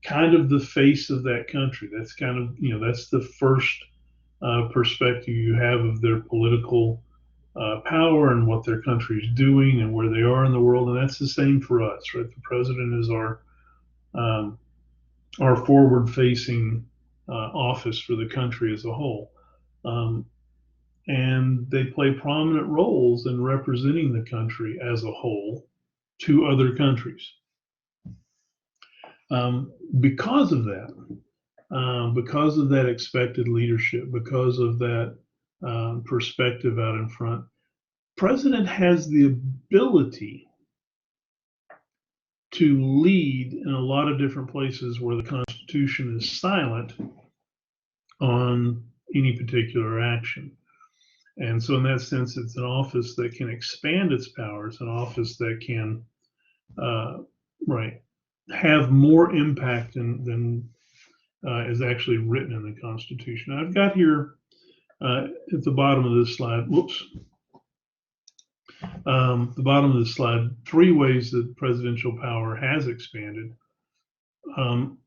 kind of the face of that country. That's kind of, that's the first perspective you have of their political power and what their country is doing and where they are in the world. And that's the same for us, right? The president is our forward-facing office for the country as a whole. And they play prominent roles in representing the country as a whole to other countries. Because of that expected leadership, because of that perspective out in front, president has the ability to lead in a lot of different places where the Constitution is silent on any particular action. And so in that sense, it's an office that can expand its powers, an office that can, right, have more impact than is actually written in the Constitution. I've got here at the bottom of this slide, the bottom of this slide, 3 ways that presidential power has expanded. And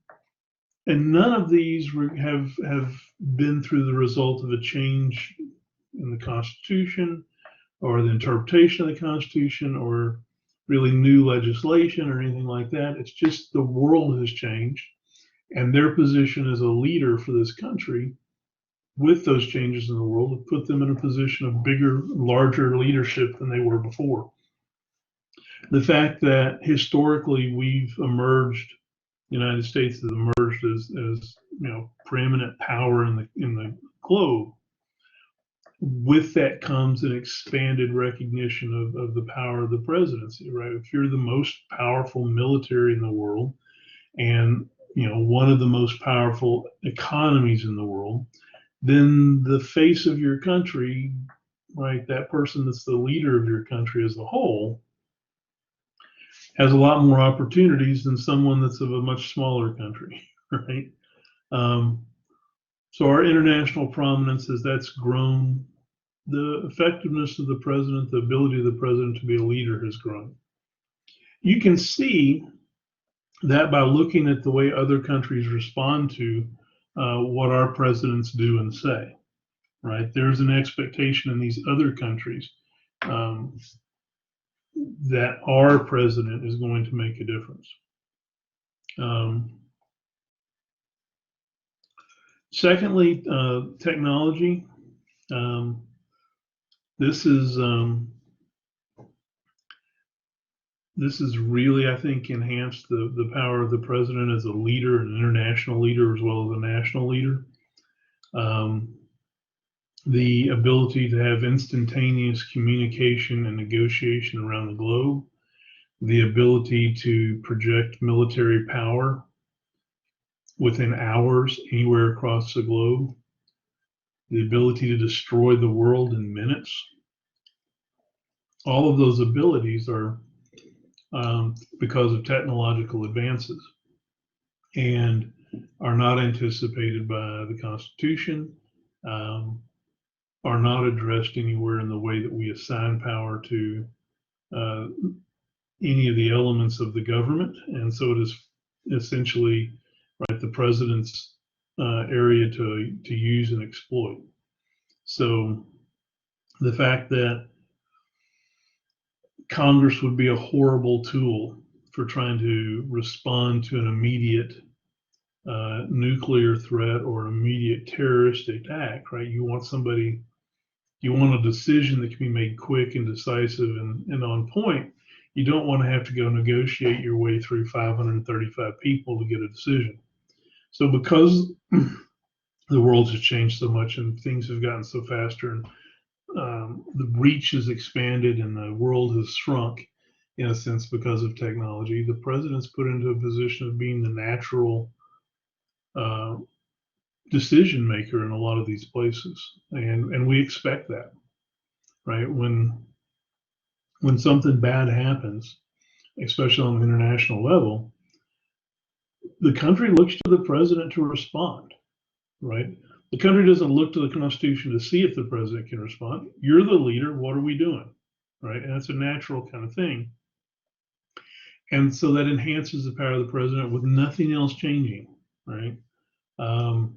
none of these have been through the result of a change in the Constitution or the interpretation of the Constitution or really new legislation or anything like that. It's just the world has changed, and their position as a leader for this country with those changes in the world have put them in a position of bigger, larger leadership than they were before. The fact that historically we've emerged, the United States has emerged as preeminent power in the globe. With that comes an expanded recognition of the power of the presidency, right? If you're the most powerful military in the world and one of the most powerful economies in the world, then the face of your country, right, that person that's the leader of your country as a whole, has a lot more opportunities than someone that's of a much smaller country, right? So our international prominence, as that's grown, the effectiveness of the president, the ability of the president to be a leader has grown. You can see that by looking at the way other countries respond to what our presidents do and say, right? There's an expectation in these other countries that our president is going to make a difference. Secondly, technology. This is really, I think, enhanced the power of the president as a leader, an international leader, as well as a national leader. The ability to have instantaneous communication and negotiation around the globe, the ability to project military power within hours anywhere across the globe, the ability to destroy the world in minutes. All of those abilities are because of technological advances and are not anticipated by the Constitution, are not addressed anywhere in the way that we assign power to any of the elements of the government. And so it is essentially, right, the president's area to use and exploit. So the fact that Congress would be a horrible tool for trying to respond to an immediate nuclear threat or immediate terroristic act, right? You want a decision that can be made quick and decisive and on point. You don't want to have to go negotiate your way through 535 people to get a decision. So because the world has changed so much and things have gotten so faster and the reach has expanded and the world has shrunk in a sense because of technology, the president's put into a position of being the natural decision maker in a lot of these places, and we expect that, right? When something bad happens, especially on the international level, the country looks to the president to respond, right? The country doesn't look to the Constitution to see if the president can respond. You're the leader. What are we doing, right? And it's a natural kind of thing. And so that enhances the power of the president with nothing else changing, right? I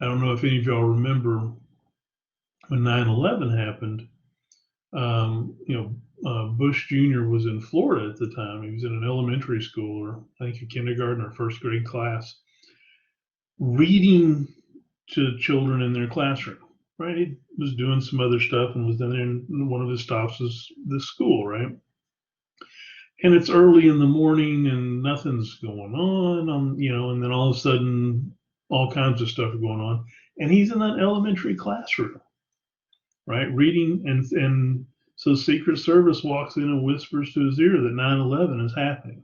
don't know if any of y'all remember when 9/11 happened. Bush Jr. was in Florida at the time. He was in an elementary school, or I think a kindergarten or first grade class, reading to children in their classroom. Right? He was doing some other stuff and was then in one of his stops was this school, right? And it's early in the morning and nothing's going on, and then all of a sudden all kinds of stuff are going on. And he's in an elementary classroom, right? Reading, and so Secret Service walks in and whispers to his ear that 9/11 is happening,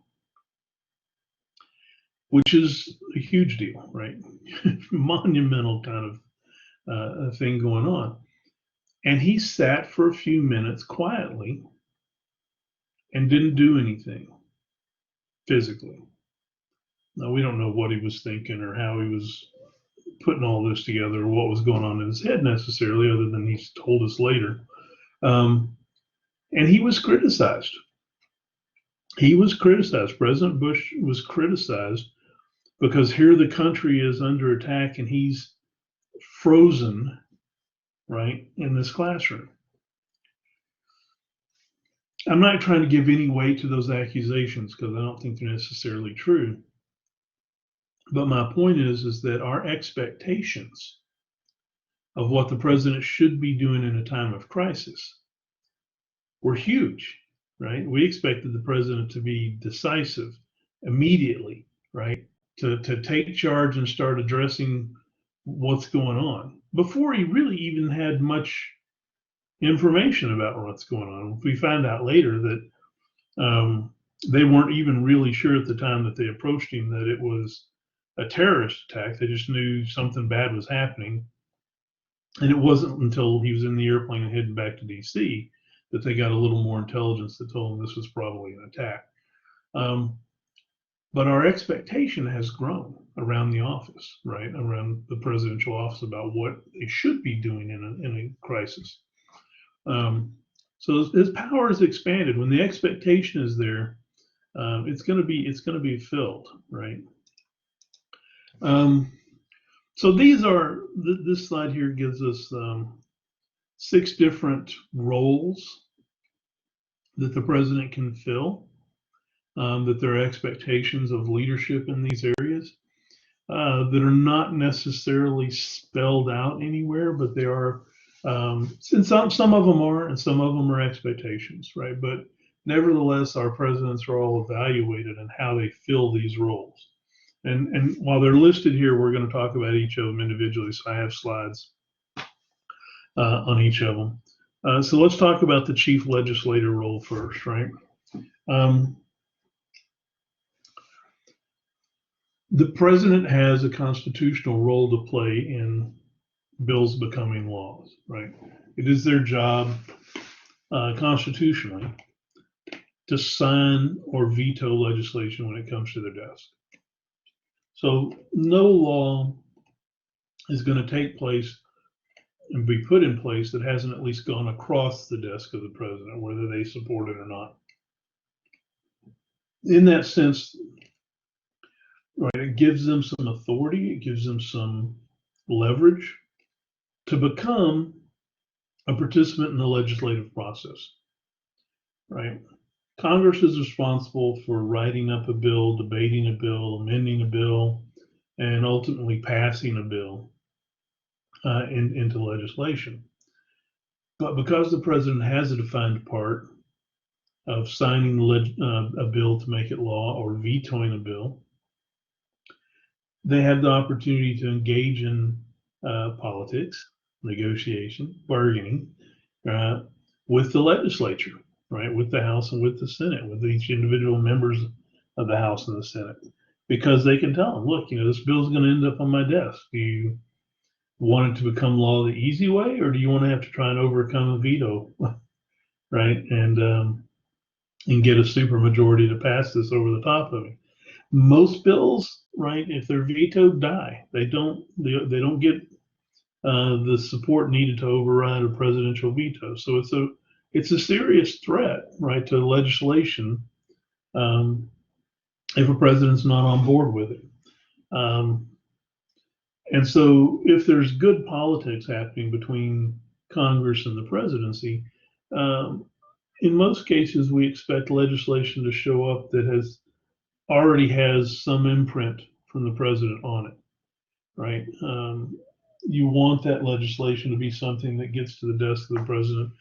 which is a huge deal, right? Monumental kind of thing going on. And he sat for a few minutes quietly and didn't do anything physically. Now, we don't know what he was thinking or how he was putting all this together or what was going on in his head necessarily, other than he's told us later. And he was criticized. He was criticized. President Bush was criticized because here the country is under attack and he's frozen, right, in this classroom. I'm not trying to give any weight to those accusations because I don't think they're necessarily true. But my point is that our expectations of what the president should be doing in a time of crisis were huge, right? We expected the president to be decisive immediately, right? To take charge and start addressing what's going on before he really even had much information about what's going on. We find out later that they weren't even really sure at the time that they approached him that it was a terrorist attack. They just knew something bad was happening. And it wasn't until he was in the airplane and heading back to DC that they got a little more intelligence that told them this was probably an attack. Um, but our expectation has grown around the office, right? Around the presidential office about what they should be doing in a crisis. So his power is expanded. When the expectation is there, it's going to be filled, right? So this slide here gives us 6 different roles that the president can fill, that there are expectations of leadership in these areas that are not necessarily spelled out anywhere, but they are, and some of them are, and some of them are expectations, right? But nevertheless, our presidents are all evaluated in how they fill these roles. And while they're listed here, we're going to talk about each of them individually. So I have slides on each of them. So let's talk about the chief legislator role first, right? The president has a constitutional role to play in bills becoming laws, right? It is their job constitutionally to sign or veto legislation when it comes to their desk. So no law is going to take place and be put in place that hasn't at least gone across the desk of the president, whether they support it or not. In that sense, right, it gives them some authority, it gives them some leverage to become a participant in the legislative process, right? Congress is responsible for writing up a bill, debating a bill, amending a bill, and ultimately passing a bill into legislation. But because the president has a defined part of signing a bill to make it law or vetoing a bill, they have the opportunity to engage in politics, negotiation, bargaining with the legislature, right? With the House and with the Senate, with each individual members of the House and the Senate, because they can tell them, look, this bill is going to end up on my desk. Do you want it to become law the easy way, or do you want to have to try and overcome a veto, right? And get a super-majority to pass this over the top of it. Most bills, right, if they're vetoed, die. They don't get the support needed to override a presidential veto. So it's a serious threat, right, to legislation if a president's not on board with it. And so if there's good politics happening between Congress and the presidency, in most cases, we expect legislation to show up that already has some imprint from the president on it, right? You want that legislation to be something that gets to the desk of the president,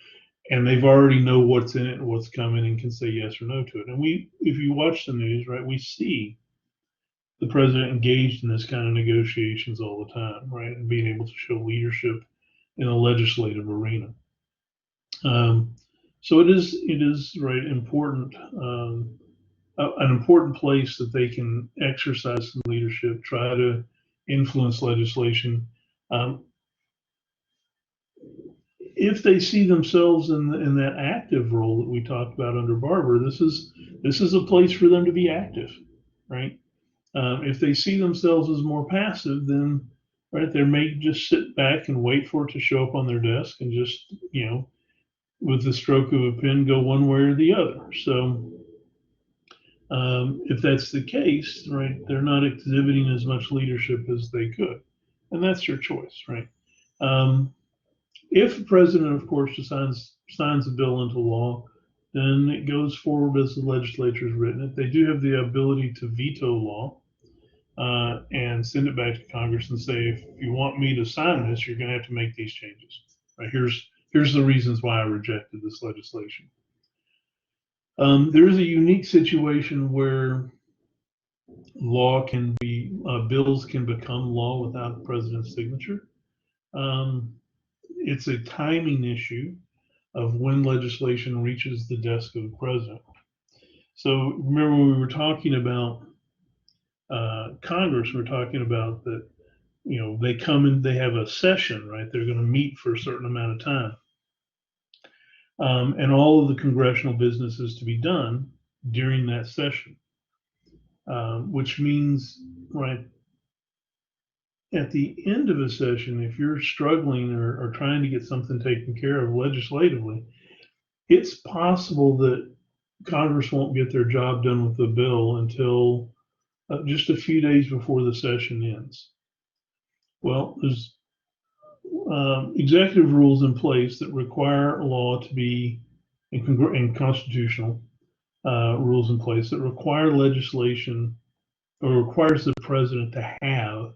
and they've already know what's in it and what's coming and can say yes or no to it. And if you watch the news, right, we see the president engaged in this kind of negotiations all the time, right, and being able to show leadership in a legislative arena. So it is right important, an important place that they can exercise some leadership, try to influence legislation. If they see themselves in that active role that we talked about under Barber, this is a place for them to be active, right? If they see themselves as more passive, then right, they may just sit back and wait for it to show up on their desk and just with the stroke of a pen go one way or the other. So if that's the case, right, they're not exhibiting as much leadership as they could, and that's your choice, right? If the president, of course, signs a bill into law, then it goes forward as the legislature has written it. They do have the ability to veto law and send it back to Congress and say, if you want me to sign this, you're going to have to make these changes. Right, here's the reasons why I rejected this legislation. There is a unique situation where bills can become law without the president's signature. It's a timing issue of when legislation reaches the desk of the president. So remember when we were talking about Congress, we're talking about that, they come in, they have a session, right? They're going to meet for a certain amount of time. And all of the congressional business is to be done during that session, which means, right, at the end of a session, if you're struggling or trying to get something taken care of legislatively, it's possible that Congress won't get their job done with the bill until just a few days before the session ends. Well, there's executive rules in place that require a law to be in constitutional rules in place that require legislation or requires the president to have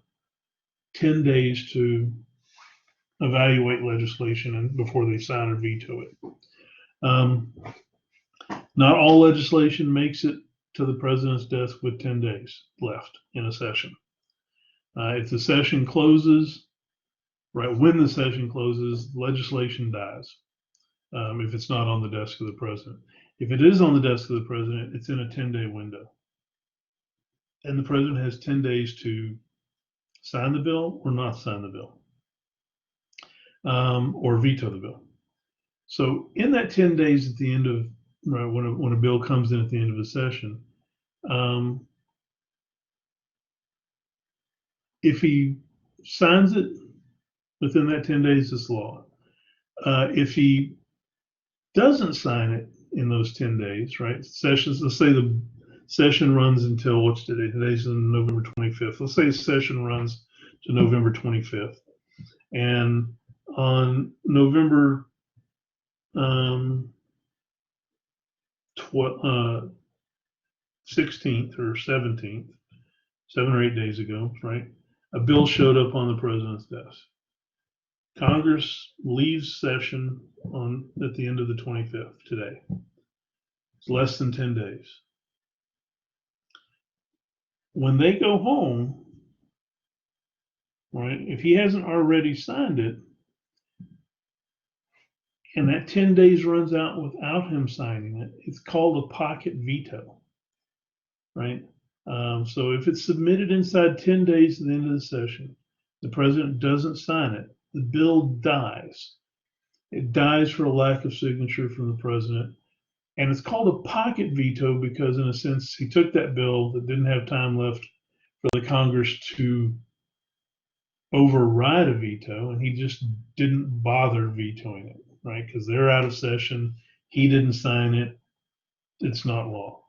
10 days to evaluate legislation and before they sign or veto it. Not all legislation makes it to the president's desk with 10 days left in a session. If the session closes, right when the session closes, legislation dies if it's not on the desk of the president. If it is on the desk of the president, it's in a 10-day window. And the president has 10 days to sign the bill or not sign the bill, or veto the bill. So in that 10 days at the end of, right, when a bill comes in at the end of a session, if he signs it within that 10 days, it's law. If he doesn't sign it in those 10 days, right? Sessions, let's say the session runs until, what's today? Today's November 25th. Let's say the session runs to November 25th. And on November 16th or 17th, 7 or 8 days ago, right? A bill showed up on the president's desk. Congress leaves session at the end of the 25th today. It's less than 10 days. When they go home, right, if he hasn't already signed it, and that 10 days runs out without him signing it, it's called a pocket veto, right? So if it's submitted inside 10 days at the end of the session, the president doesn't sign it, the bill dies. It dies for a lack of signature from the president. And it's called a pocket veto because, in a sense, he took that bill that didn't have time left for the Congress to override a veto, and he just didn't bother vetoing it, right? Because they're out of session. He didn't sign it. It's not law.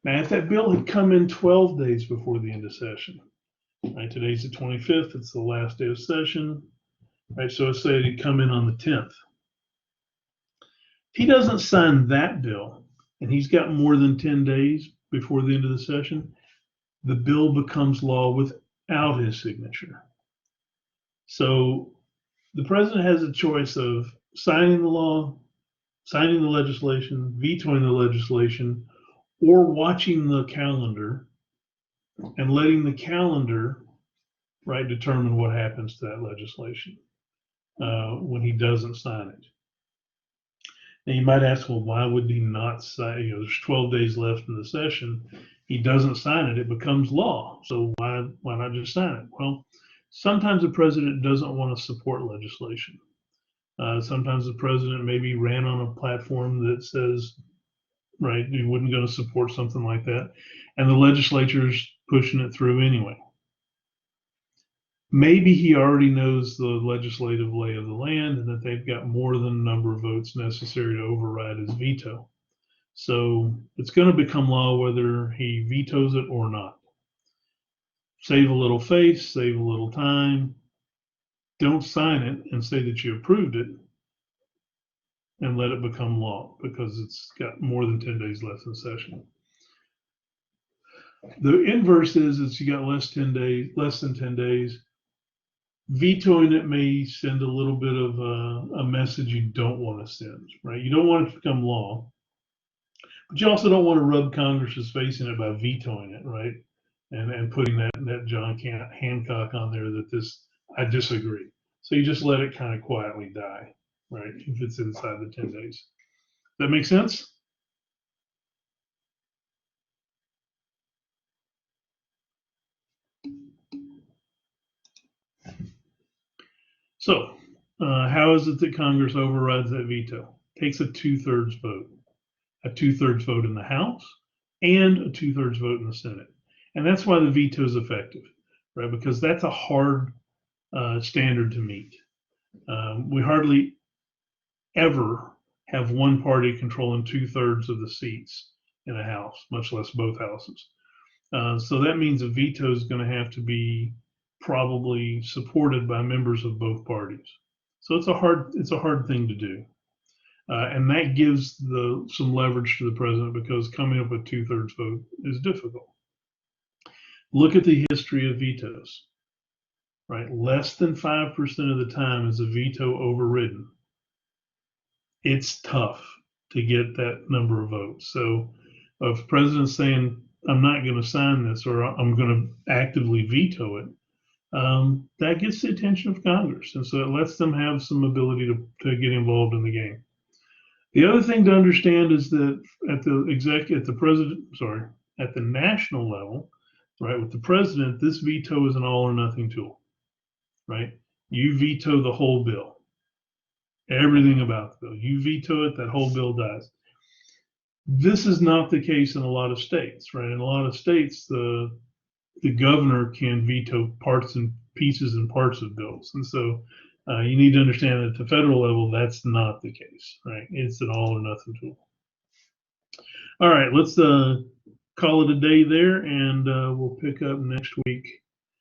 Now, if that bill had come in 12 days before the end of session, right? Today's the 25th. It's the last day of session, right? So let's say it had come in on the 10th. If he doesn't sign that bill, and he's got more than 10 days before the end of the session, the bill becomes law without his signature. So the president has a choice of signing the law, signing the legislation, vetoing the legislation, or watching the calendar and letting the calendar, right, determine what happens to that legislation when he doesn't sign it. Now you might ask, well, why would he not sign? There's 12 days left in the session. He doesn't sign it, it becomes law. So why not just sign it? Well, sometimes the president doesn't want to support legislation. Sometimes the president maybe ran on a platform that says, right, he wasn't going to support something like that, and the legislature's pushing it through anyway. Maybe he already knows the legislative lay of the land and that they've got more than a number of votes necessary to override his veto. So it's going to become law whether he vetoes it or not. Save a little face, save a little time. Don't sign it and say that you approved it. and let it become law because it's got more than 10 days left in session. The inverse is you got less than 10 days. Vetoing it may send a little bit of a message you don't want to send, right? You don't want it to become law, but you also don't want to rub Congress's face in it by vetoing it, right? And putting that John Hancock on there that I disagree. So you just let it kind of quietly die, right? If it's inside the 10 days. That make sense? So, how is it that Congress overrides that veto? Takes a 2/3 vote, a 2/3 vote in the House, and a 2/3 vote in the Senate, and that's why the veto is effective, right? Because that's a hard standard to meet. We hardly ever have one party controlling 2/3 of the seats in a House, much less both houses. So that means a veto is going to have to be probably supported by members of both parties. So it's a hard thing to do, and that gives some leverage to the president because coming up with 2/3 vote is difficult. Look at the history of vetoes, right? Less than 5% of the time is a veto overridden. It's tough to get that number of votes. So if the president's saying, I'm not going to sign this or I'm going to actively veto it, that gets the attention of Congress. And so it lets them have some ability to get involved in the game. The other thing to understand is that at the national level, right, with the president, this veto is an all or nothing tool, right? You veto the whole bill, everything about the bill. You veto it, that whole bill dies. This is not the case in a lot of states, right? In a lot of states, the governor can veto parts and pieces and parts of bills, and so you need to understand that at the federal level, that's not the case, right? It's an all or nothing tool. All right, let's call it a day there, and we'll pick up next week